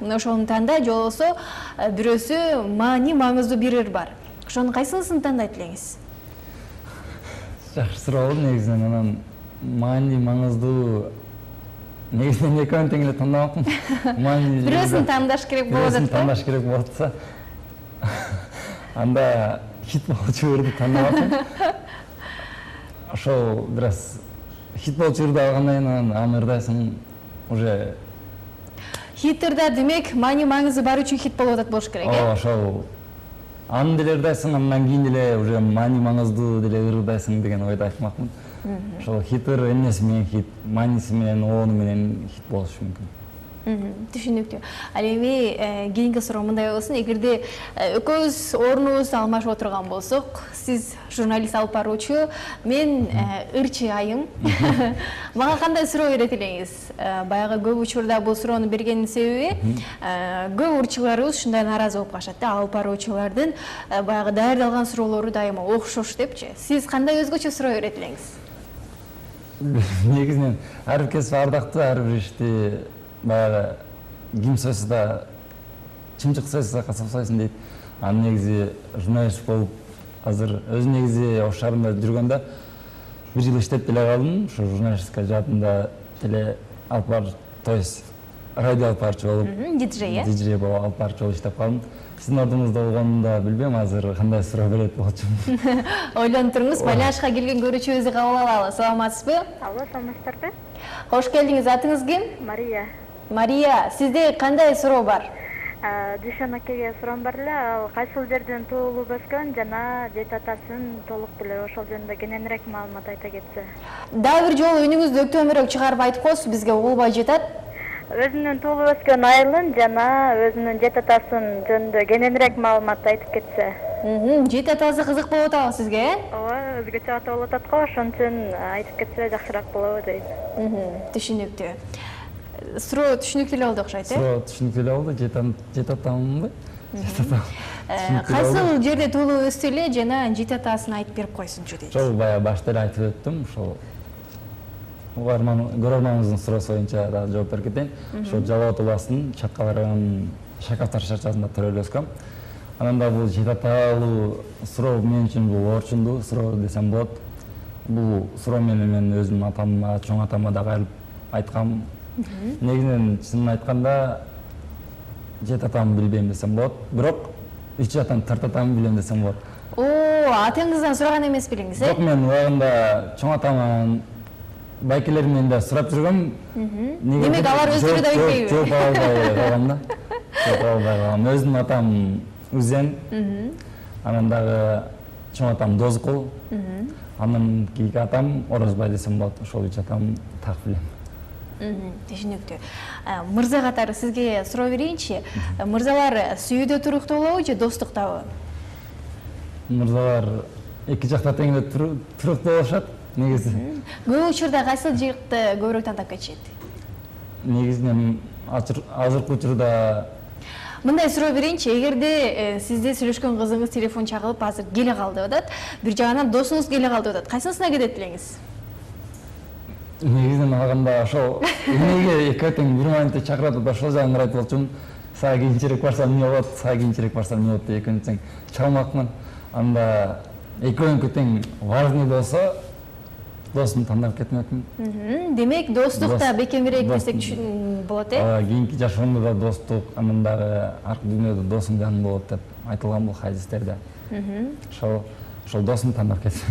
мына ошону танда, же болбосо бирөөсү маани маңыздуу бир бар. Ошонун кайсысын тандайт элеңиз? Жакшы суроо болду негизинен. Анан маани маңыздуу негизинен экөөнүн тең эле тандабапмын. Бирөөсүн тандаш керек болот Бирөөсүн да. тандаш керек болот атса. Анда хит болчу үрдү тандабапмын. Ошол бираз хит болчу үрдү алгандан кийин анан амырдайсың уже Хиттерде демек маани маңызы бар үчүн хит болуп атат болуш керек, э? ошол аны деле ырдайсың, андан кийин деле уже маани маңыздуу деле ырдайсың деген ойдо айтмакмын. Ошол хитр эмнеси менен хит, мааниси менен, оону менен хит болушу мүмкүн. Түшүнүктүү. Ал эми кийинки суроо мындай болсун. Эгерде экөөбүз орнубузду алмашып отурган болсок, сиз журналист, алып баруучу, мен ырчы айым. Мага кандай суроо берет элеңиз? Баягы көп учурда бул суроону бергенин себеби көп урчуларыбыз ушундай нааразы болуп калышат да, алып баруучулардын баягы даярдалган суроолору дайыма окшош депчи. Сиз кандай өзгөчө суроо берет элеңиз? Негизинен ар бир кесип ардактуу, ар бир ишти баягы ким сөзсүз да чымчык сөзсүз касапсайсың дейт. Аны негизи журналист болуп азыр өзүм негизи Ош шаарында жүргөндө бир жыл иштеп деле калдым. Ошо журналистика жаатында деле алып бар, то есть радио алып барчу болуп, диджей, э? Диджей болуп алып барчу болуп иштеп калдым. Сиздин ордуңузда болгонун да билбейм, азыр кандай суроо берет болчумун. Ойлонуп туруңуз, байланышка келген көрүүчүбүздү кабыл алалы. Саламатсызбы? Алло, саламатсыздарбы? Кош келдиңиз. Атыңыз ким? Мария. Мария, сизде кандай суроо бар? Дүйшөн акеге суроом бар эле, ал кайсыл жерден туулуп өскөн жана жет атасын толук деле ошол жөнүндө кененирээк маалымат айта кетсе. Дагы бир жолу үнүңүздү өктөмүрөөк чыгарып айтып коесуз, бизге угулбай жатат. Өзүнүн туулуп өскөн айылын жана өзүнүн жет атасын жөнүндө кененирээк маалымат айтып кетсе. Жет атасы кызык болуп атабы сизге, Ооба, өзгөчө аты болуп атат го, ошон үчүн айтып кетсе жакшыраак болобу дейт. Түшүнүктүү. Суроо түшүнүктүү эле болду окшойт, Суроо түшүнүктүү эле болду. Жет атамбы? Жет атам. Кайсыл жерде туулуп өстү эле жана жет атасын айтып берип койсунчу дейт. Ошол баягы башта эле айтып өттүм. Ошол көрөрманыбыздын суроосу боюнча да жооп берип кетейин. Ошол Жалал Абад областынын Чаткал районунун Шакаптар шаарчасында төрөлүп өскөм. Анан да бул жет аталуу суроо мен үчүн бул орчундуу суроо десем болот. Бул суроо менен мен өзүмдүн атама, чоң атама да кайрылып айткам. Негизинен чынын айтканда жет атамды билбейм десем болот. Бирок үч атам, төрт атамды билем десем болот. Атаңыздан сураган эмес белеңиз, Жок, мен убагында чоң атаман байкелер менен да сурап жүргөм. Демек алар өздөрү да билбейби? Жооп албай калгам да. Жооп албай калгам. Өзүмдүн атам Үзен, анан дагы чоң атам Дозкул, анан кийинки атам Орозбай десем болот. Ошол үч атам так билем. Түшүнүктүү. Мырза катары сизге суроо берейинчи. Мырзалар сүйүүдө туруктуубу же достуктабы? Мырзалар эки жакта теңдей туруктуу болушат негизи. Көп учурда кайсыл жигитти көбүрөөк тандап кетишет? Негизинен азыркы учурда Мындай суроо берейинчи, эгерде сизде сүйлөшкөн кызыңыз телефон чагылып азыр келе калды атат, бир жагынан досуңуз келе калды атат. Кайсынысына кетет элеңиз? негизинен алганда ошол эмнеге экөө тең бир моментте чакырат атат, ошол жагын карайт болчумун. Сага кийинчерээк барсам эмне болот, сага кийинчерээк барсам эмне болот деп экөөбүз тең чалмакмын. Анда экөөнүкү тең важный болсо, досумду тандап кетмекмин. Демек, достукта бекемирээк десек болот, Кийинки жашоомдо да достук, анан дагы аркы дүйнөдө досуң жаның болот деп айтылган бул хадистерде. Ошол досумду тандап кетсек.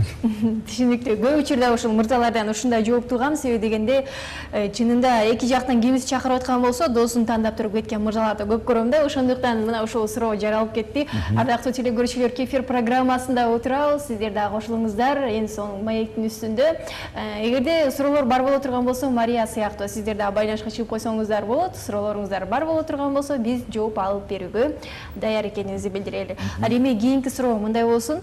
Түшүнүктүү. Көп учурда ошол мырзалардан ушундай жооп тугам, себеби дегенде чынында эки жактан кимиси чакырып аткан болсо, досун тандап туруп кеткен мырзаларды көп көрөм да. Ошондуктан мына ушул суроо жаралып кетти. Ардактуу телекөрүүчүлөр, Кефир программасында отурабыз. Сиздер дагы кошулуңуздар, эң соң маектин үстүндө. Эгерде суроолор бар боло турган болсо, Мария сыяктуу сиздер дагы байланышка чыгып койсоңуздар болот. Суроолоруңуздар бар боло турган болсо, биз жооп алып берүүгө даяр экенибизди билдирели. Ал эми кийинки суроо мындай болсун.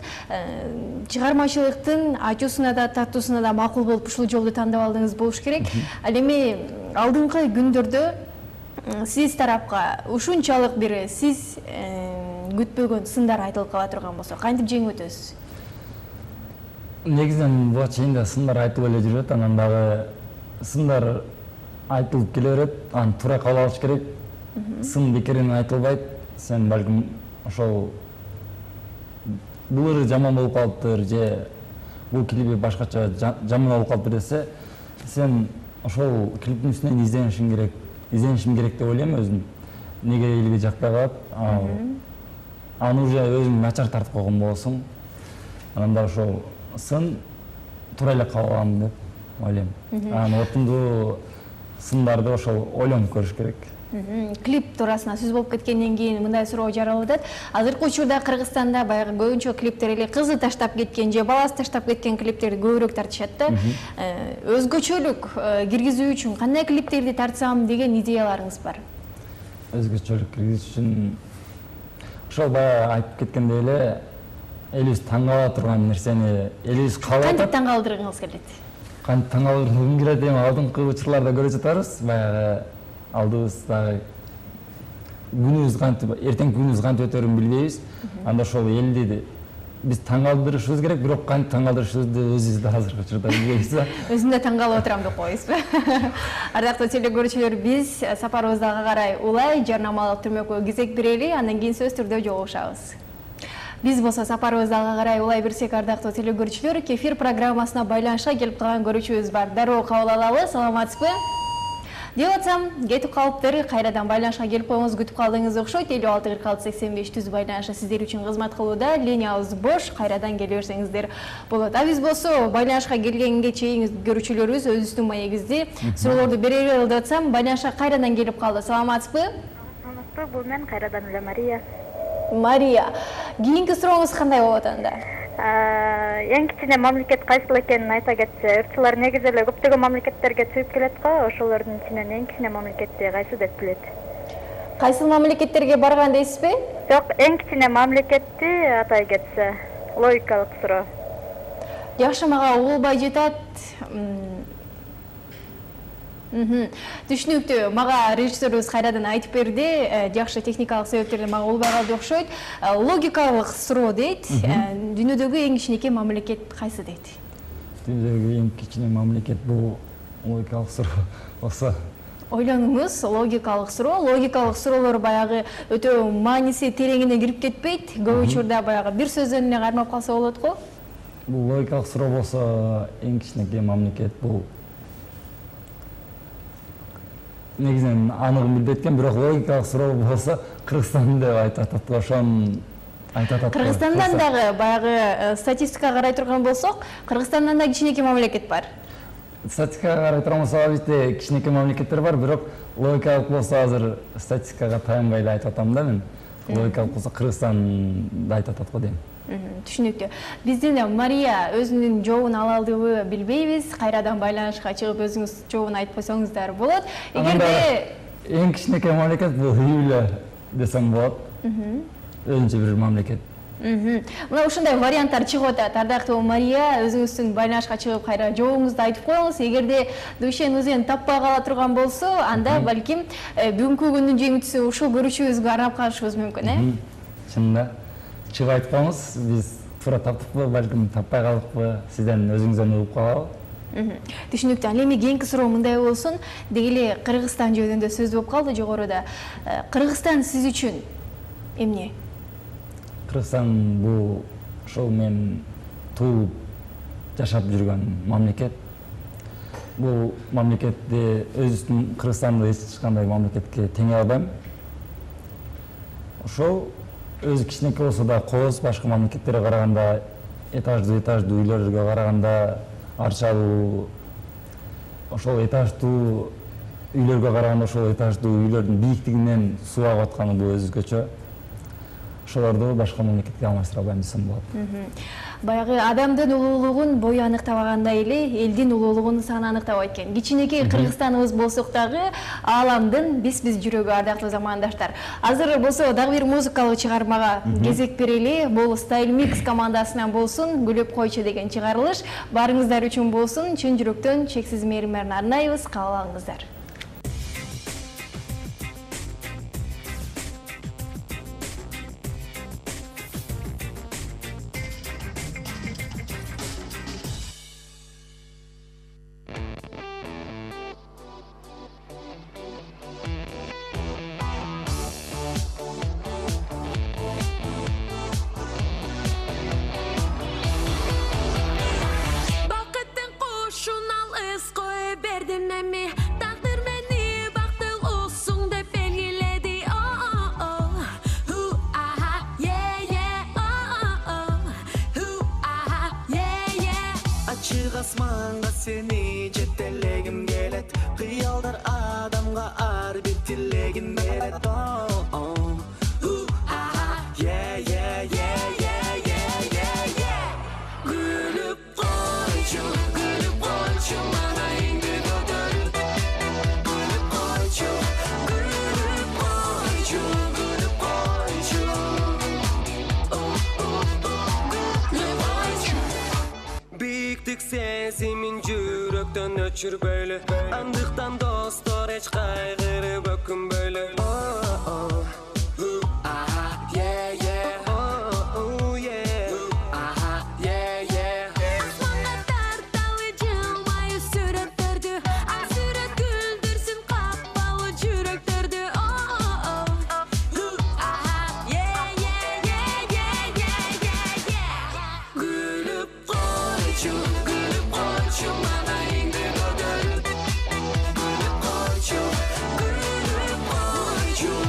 Чыгармачылыктын ачуусуна да тартуусуна да макул болуп ушул жолду тандап алдыңыз болуш керек. Ал эми алдыңкы күндөрдө сиз тарапка ушунчалык бир сиз күтпөгөн сындар айтылып кала турган болсо, кантип жеңип өтөсүз? Негизинен буга чейин да сындар айтылып эле жүрөт, анан дагы сындар айтылып келе берет, аны туура кабыл алыш керек. Сын бекеринен айтылбайт. Сен балким ошол бул ыры жаман болуп калыптыр же бул клиби башкача жаман болуп калыптыр десе, сен ошол клиптин үстүнөн изденишим керек деп ойлойм өзүм. Неге элге жакпай калат? Аны уже өзүң начар тартып койгон болосуң. Анан да ошол сын туура эле кабыл алам деп ойлойм. Анан отундуу сындарды ошол ойлонуп көрүш керек. Клип туурасына сөз болуп кеткенден кийин мындай суроо жаралып атат. Азыркы учурда Кыргызстанда баягы көбүнчө клиптер эле кызы таштап кеткен же баласы таштап кеткен клиптерди көбүрөөк тартышат да. Өзгөчөлүк киргизүү үчүн кандай клиптерди тартсам деген идеяларыңыз бар? Өзгөчөлүк киргизүү үчүн ошол баягы айтып кеткендей эле элибиз таң кала турган нерсени элибиз каалап атат. Кантип таң калтыргыңыз келет? Кантип таң калтыргым келет? Алдыңкы учурларда көрүп жатабыз, баягы алдыбыз дагы күнүбүз кантип, эртеңки күнүбүз кантип өтөрүн билбейбиз. Анда ошол элди биз таң калтырышыбыз керек, бирок кантип таң калтырышыбызды өзүбүз да азыркы учурда билбейбиз да. Өзүм да таң калып отурам деп коесузбу? Ардактуу телекөрүүчүлөр, биз сапарыбызды ага карай улай жарнамалык түрмөккө кезек берели, андан кийин сөзсүз түрдө жолугушабыз. Биз болсо сапарыбызды алга карай улай берсек, ардактуу телекөрүүчүлөр, Кефир программасына байланышка келип калган көрүүчүбүз бар. Дароо кабыл алалы. Саламатсызбы? Деп атсам, кетип калыптыр, кайрадан байланышка келип коюңуз, күтүп калдыңыз окшойт. 56-46-85 түз байланышы сиздер үчүн кызмат кылууда. Линиябыз бош, кайрадан келе берсеңиздер болот. А биз болсо байланышка келгенге чейин көрүүчүлөрүбүз өзүбүздүн маегибизди суроолорду берели деп атсам, байланышка кайрадан келип калды. Саламатсызбы? сааламатсызбы? Бул мен кайрадан эле Мария. Мария, кийинки сурооңуз кандай болот анда? Эң кичине мамлекет кайсыл экенин айта кетсе, ырчылар негизи эле көптөгөн мамлекеттерге чыгып келет го, ошолордун ичинен эң кичине мамлекетти кайсы деп билет? Кайсыл мамлекеттерге барган дейсизби? Жок, эң кичине мамлекетти атай кетсе, логикалык суроо. Жакшы, мага угулбай жатат. Түшүнүктүү. Мага режиссерибиз кайрадан айтып берди. Жакшы техникалык себептерден мага угулбай калды окшойт. Логикалык суроо дейт. Дүйнөдөгү эң кичинекей мамлекет кайсы дейт? Дүйнөдөгү эң кичине мамлекет бул логикалык суроо болсо. Ойлонуңуз, логикалык суроо. Логикалык суроолор баягы өтө мааниси тереңине кирип кетпейт. Көп учурда баягы бир сөздөн эле кармап калса болот го. Бул логикалык суроо болсо, эң кичинекей мамлекет бул негизинен анығын билбейт экен, бирок логикалык суроо болсо Кыргызстан деп айтат го, ошон айтат го. Кыргызстандан дагы баягы статистикага карай турган болсок, Кыргызстандан да кичинекей мамлекет бар. Статистикага карай турган болсо, албетте кичинекей мамлекеттер бар, бирок логикалык болсо азыр статистикага таянбай эле айтып атам да мен. Логикалык болсо Кыргызстанды айтып атат го дейм. Түшүнүктүү. Биздин Мария өзүнүн жообун ала алдыбы билбейбиз. Кайрадан байланышка чыгып өзүңүз жообун айтып койсоңуздар болот. Эгерде эң кичинекей мамлекет бул Юлия десем болот. Өзүнчө бир мамлекет. Мына ушундай варианттар чыгып атат. Ардактуу Мария, өзүңүздүн байланышка чыгып кайра жообуңузду айтып коюңуз. Эгерде Дүйшен өзүн таппай кала турган болсо, анда балким бүгүнкү күндүн жеңүүчүсү ушул көрүүчүбүзгө арнап калышыбыз мүмкүн, Чынында чыгып айтып коюңуз, биз туура таптыкпы, балким таппай калдыкпы, сизден өзүңүздөн угуп калабы. Түшүнүктүү. Ал эми кийинки суроо мындай болсун. Деги эле Кыргызстан жөнүндө сөз болуп калды жогоруда. Кыргызстан сиз үчүн эмне? Кыргызстан бул ошол мен туулуп жашап жүргөн мамлекет. Бул мамлекетти өзүмдүн Кыргызстанды эч кандай мамлекетке теңей албайм. Ошол өзү кичинекей болсо да кооз, башка мамлекеттерге караганда этаждуу үйлөргө караганда арчалуу, ошол этаждуу үйлөргө караганда ошол этаждуу үйлөрдүн бийиктигинен суу агып атканы бул өзгөчө. Ошолорду башка мамлекетке алмаштыра албайм десем болот. Баягы адамдын улуулугун бою аныктабагандай эле элдин улуулугун сан аныктабайт экен. Кичинекей Кыргызстаныбыз болсок дагы ааламдын биз жүрөгү, ардактуу замандаштар. Азыр болсо дагы бир музыкалык чыгармага кезек берели. Бул Style Mix командасынан болсун, Күлөп койчу деген чыгарылыш. Барыңыздар үчүн болсун, чын жүрөктөн чексиз мээримдерин арнайбыз. Кабыл алыңыздар. Asmanga seni jettelegim gelet, kıyalдар adamga ar bir tilegin meret. Gülüp koycu bana indi gödür. Gülüp koycu. Büyüktük sesimin жүрөктөн öçür böyle. Andıktan dostlar hiç kaygırı bakın böyle. You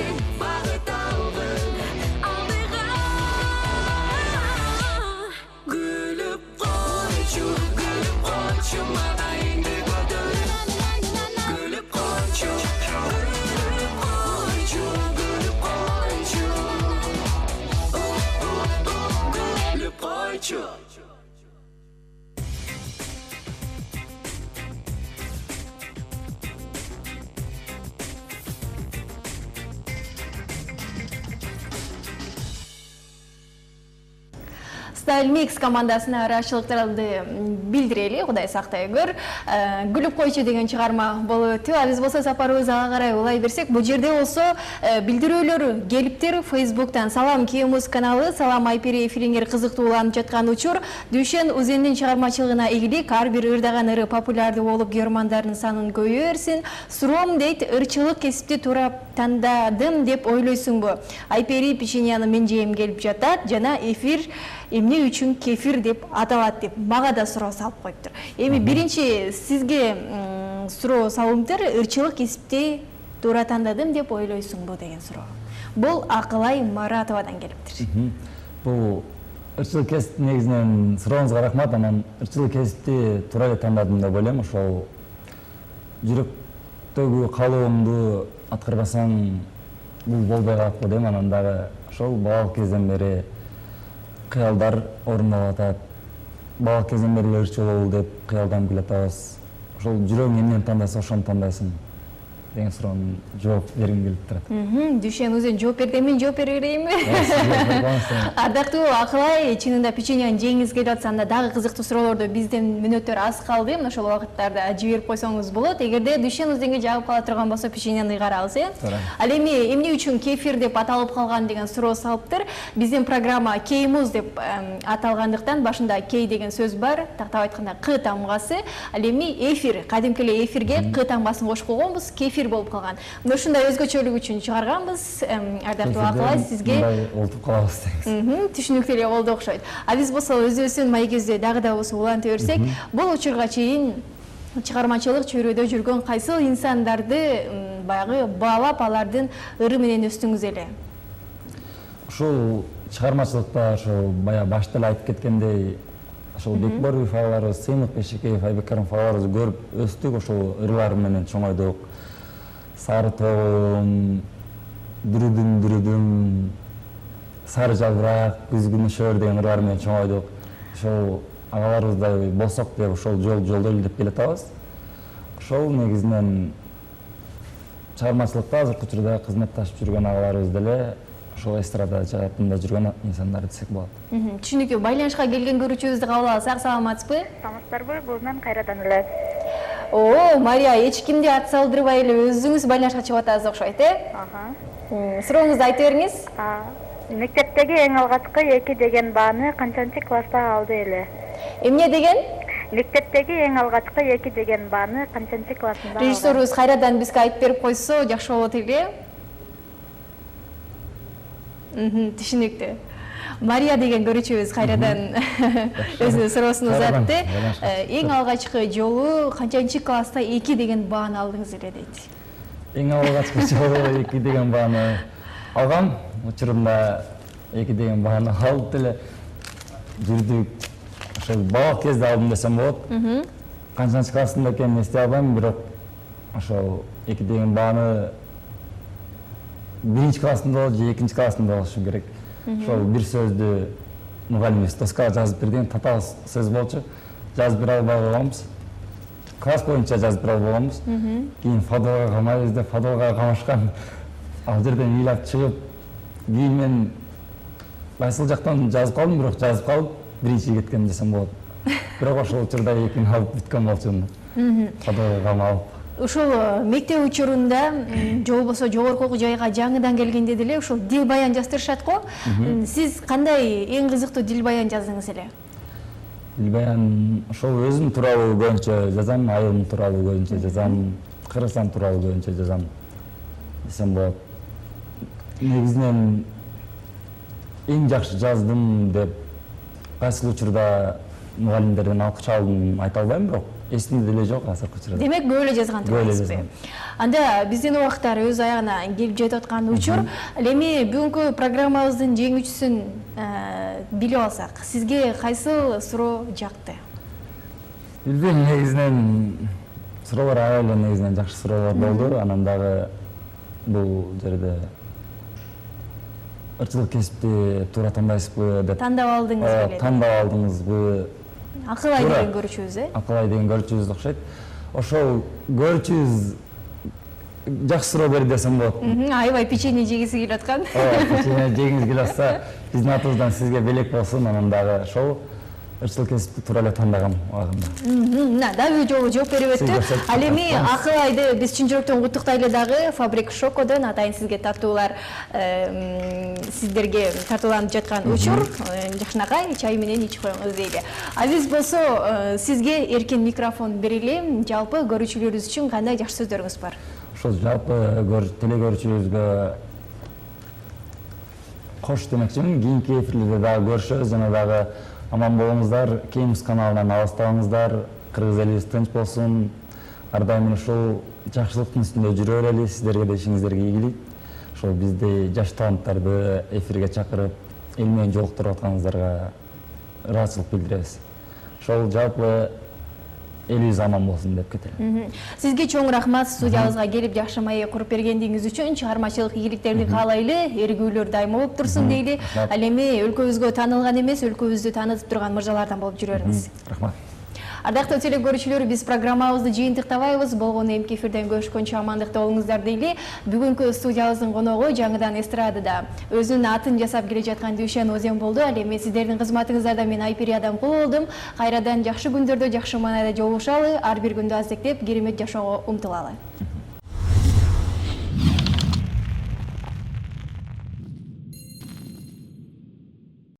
сен багыт алдың алдыға. Күліп қойчу маңайыңды көтөр. Күліп қойчу Style Mix командасына ырашылыктарды билдирели, Кудай сактай көр. Күлүп койчу деген чыгарма болуп өтүп, биз болсо сапарыбызга карай улай берсек, бул жерде болсо билдирүүлөр келиптер. Facebook'tan Салам Кемус каналы, Салам Айпери эфириңер кызыктуу уланып жаткан учур. Дүшен Узендин чыгармачылыгына ийгилик, ар бир ырдаган ыры популярдуу болуп, көрмандардын санын көбөйө берсин. Суроом дейт, ырчылык кесипти туура тандадым деп ойлойсуңбу? Айпери печеньяны мен жейм келип жатат, жана эфир эмне үчүн кефир деп аталат деп мага да суроо салып коюптур. Эми биринчи сизге суроо салымтыр, ырчылык кесипти туура тандадым деп ойлойсуңбу деген суроо. Бул Акылай Маратовадан келиптир. Бул ырчылык кесип негизинен сурооңузга рахмат. Анан ырчылык кесипти туура эле тандадым деп ойлойм. Ошол жүрөктөгү каалоомду аткарбасаң бул болбой калат дейм. Анан дагы ошол балалык кезден бери кыялдар орундалып атат. Балалык кезден бери ырчы болобу деп кыялданып келатабыз. Ошол жүрөгүң эмнени тандаса ошону тандайсың деген суроону жооп бергим келип турат. Дүшен Узен жооп берди, мен жооп бере берейинби? Ардактуу Акылай, чынында печеньяны жеңиз келип атса, анда дагы кызыктуу суроолорду бизден мүнөттөр аз калды. Мына ошол убакыттарда жиберип койсоңуз болот. Эгерде Дүшен Узенге жагып кала турган болсо, печеньяны ыйгарабыз, Ал эми эмне үчүн кефир деп аталып калган деген суроо салыптыр. Биздин программа Кеймуз деп аталгандыктан башында кей деген сөз бар, тактап айтканда к тамгасы. Ал эми эфир, кадимки эле эфирге к тамгасын кошуп койгонбуз, кефир болуп калган. Мына ушундай өзгөчөлүк үчүн чыгарганбыз. Ардактуу Акылай, сизге олтуп калабыз деңиз. Түшүнүктүү эле болду окшойт. А биз болсо өзүбүздүн маегибизди дагы да болсо улантып берсек, бул учурга чейин чыгармачылык чөйрөдө жүргөн кайсыл инсандарды баягы баалап, алардын ыры менен өстүңүз эле? Ушул чыгармачылыкта ошол бая башта эле айтып кеткендей, ошол Бекборович агаларыбыз, Сыймык Бешекеев, Айбеккерим агаларыбызды көрүп өстүк, ошол ырлар менен чоңойдук. Сары тоом, дүрүдүм, сары жалбырак, күзгүн шөр деген ырлар менен чоңойдук. Ошол агаларыбыздай болсок деп ошол жолдо эле деп келатабыз. Ошол негизинен чыгармачылыкта азыркы учурда кызматташып жүргөн агаларыбыз деле ошол эстрада жаатында жүргөн инсандар десек болот. Түшүнүктүү. Байланышка келген көрүүчүбүздү кабыл алсак, саламатсызбы? Саламатсыздарбы? Бул мен кайрадан эле. Мария, эч кимди ат салдырбай эле өзүңүз байланышка чыгып атасыз окшойт, Сурооңузду айтып бериңиз. Мектептеги эң алгачкы 2 деген бааны канчанчы класста алды эле? Эмне деген? Мектептеги эң алгачкы 2 деген бааны канчанчы классында алды? Режиссерубуз кайрадан бизге айтып берип койсо, жакшы болот эле. Түшүнүктүү. Мария деген көрүүчүбүз кайрадан өзүнүн суроосун узатты. Эң алгачкы жолу канчанчы класста 2 деген бааны алдыңыз эле дейт. Эң алгачкы жолу 2 деген бааны алгам. Учурунда 2 деген бааны алып эле жүрдүк. Ошол балалык кезде алдым десем болот. Канчанчы классында экенин эстей албайм, бирок ошол 2 деген бааны 1-чи классында же 2-чи классында болушу керек. Ошол бир сөздү мугалимибиз доскага жазып берген татаал сөз болчу. Жазып бере албай калганбыз. Класс боюнча жазып бере албай калганбыз. Кийин фадалга камайбыз деп фадалга камашкан. Ал жерден ыйлап чыгып, кийин мен кайсыл жактан жазып калдым, бирок жазып калып, биринчи кеткен десем болот. Бирок ошол учурда 2-ни алып бүткөн болчумун. Фадалга камалып. Ушул мектеп учурунда же болбосо жогорку окуу жайга жаңыдан келгенде деле ушул дил баян жаздырышат го. Сиз кандай эң кызыктуу дил баян жаздыңыз эле? Дил баян ошол өзүм тууралуу көбүнчө жазам, айылым тууралуу көбүнчө жазам, Кыргызстан тууралуу көбүнчө жазам десем болот. Негизинен эң жакшы жаздым деп кайсыл учурда мугалимдерден алкыч алдым айта албайм, бирок эсимде деле жок азыркы учурда. Демек көп эле жазган Көп эле турасызбы? жазгам. Анда биздин убактар өз аягына келип жетип аткан учур. Ал эми бүгүнкү программабыздын жеңүүчүсүн билип алсак, сизге кайсыл суроо жакты? Билбейм, негизинен суроолор аябай эле негизинен жакшы суроолор болду. Анан дагы бул жерде ырчылык кесипти туура тандайсызбы деп Тандап алдыңыз беле? тандап алдыңызбы? Акыл ай деген көрүүчүбүз, Акыл ай деген көрүүчүбүз окшойт. Ошол көрүүчүбүз жакшы суроо берди десем болот. Аябай печенье жегиси келип аткан. Печенье жегиңиз келип атса, биздин атыбыздан сизге белек болсун. Анан дагы ошол ырчылык кесипти туура эле тандаган убагында. Мына дагы жооп берип өттү. Ал эми акыл айды биз чын жүрөктөн куттуктайлы дагы Фабрик Шокодон атайын сизге тартуулар сиздерге тартууланып жаткан учур. Жакшынакай чай менен ичип коюңуз дейли. А биз болсо сизге эркин микрофон берели. Жалпы көрүүчүлөрүбүз үчүн кандай жакшы сөздөрүңүз бар? Ошол жалпы телекөрүүчүбүзгө кош демекчимин. Кийинки эфирлерде дагы көрүшөбүз жана дагы аман болуңуздар. Кеймс каналынан алыстабаңыздар. Кыргыз элибиз тынч болсун. Ар дайым ушул жакшылыктын үстүндө жүрө берели. Сиздерге да ишиңиздерге ийгилик. Ошол бизди жаш таланттарды эфирге чакырып, эл менен жолуктуруп атканыңыздарга ыраазычылык билдиребиз. Ошол жалпы элибиз аман болсун деп кетели. Сизге чоң рахмат студиябызга келип жакшы маек куруп бергендигиңиз үчүн. Чыгармачылык ийгиликтерди каалайлы, эргүүлөр дайыма болуп турсун дейли. Ал эми өлкөбүзгө таанылган эмес, өлкөбүздү таанытып турган мырзалардан болуп жүрө бериңиз. Рахмат. Ардактуу телекөрүүчүлөр, биз программабызды жыйынтыктабайбыз. Болгону эмки эфирден көрүшкөнчө амандыкта болуңуздар дейли. Бүгүнкү студиябыздын коногу жаңыдан эстрадада өзүнүн атын жасап келе жаткан Дүйшен Озен болду. Ал эми сиздердин кызматыңыздарда мен Айпери Адамкул болдум. Кайрадан жакшы күндөрдө жакшы маанайда жолугушалы, ар бир күндү аздектеп керемет жашоого умтулалы.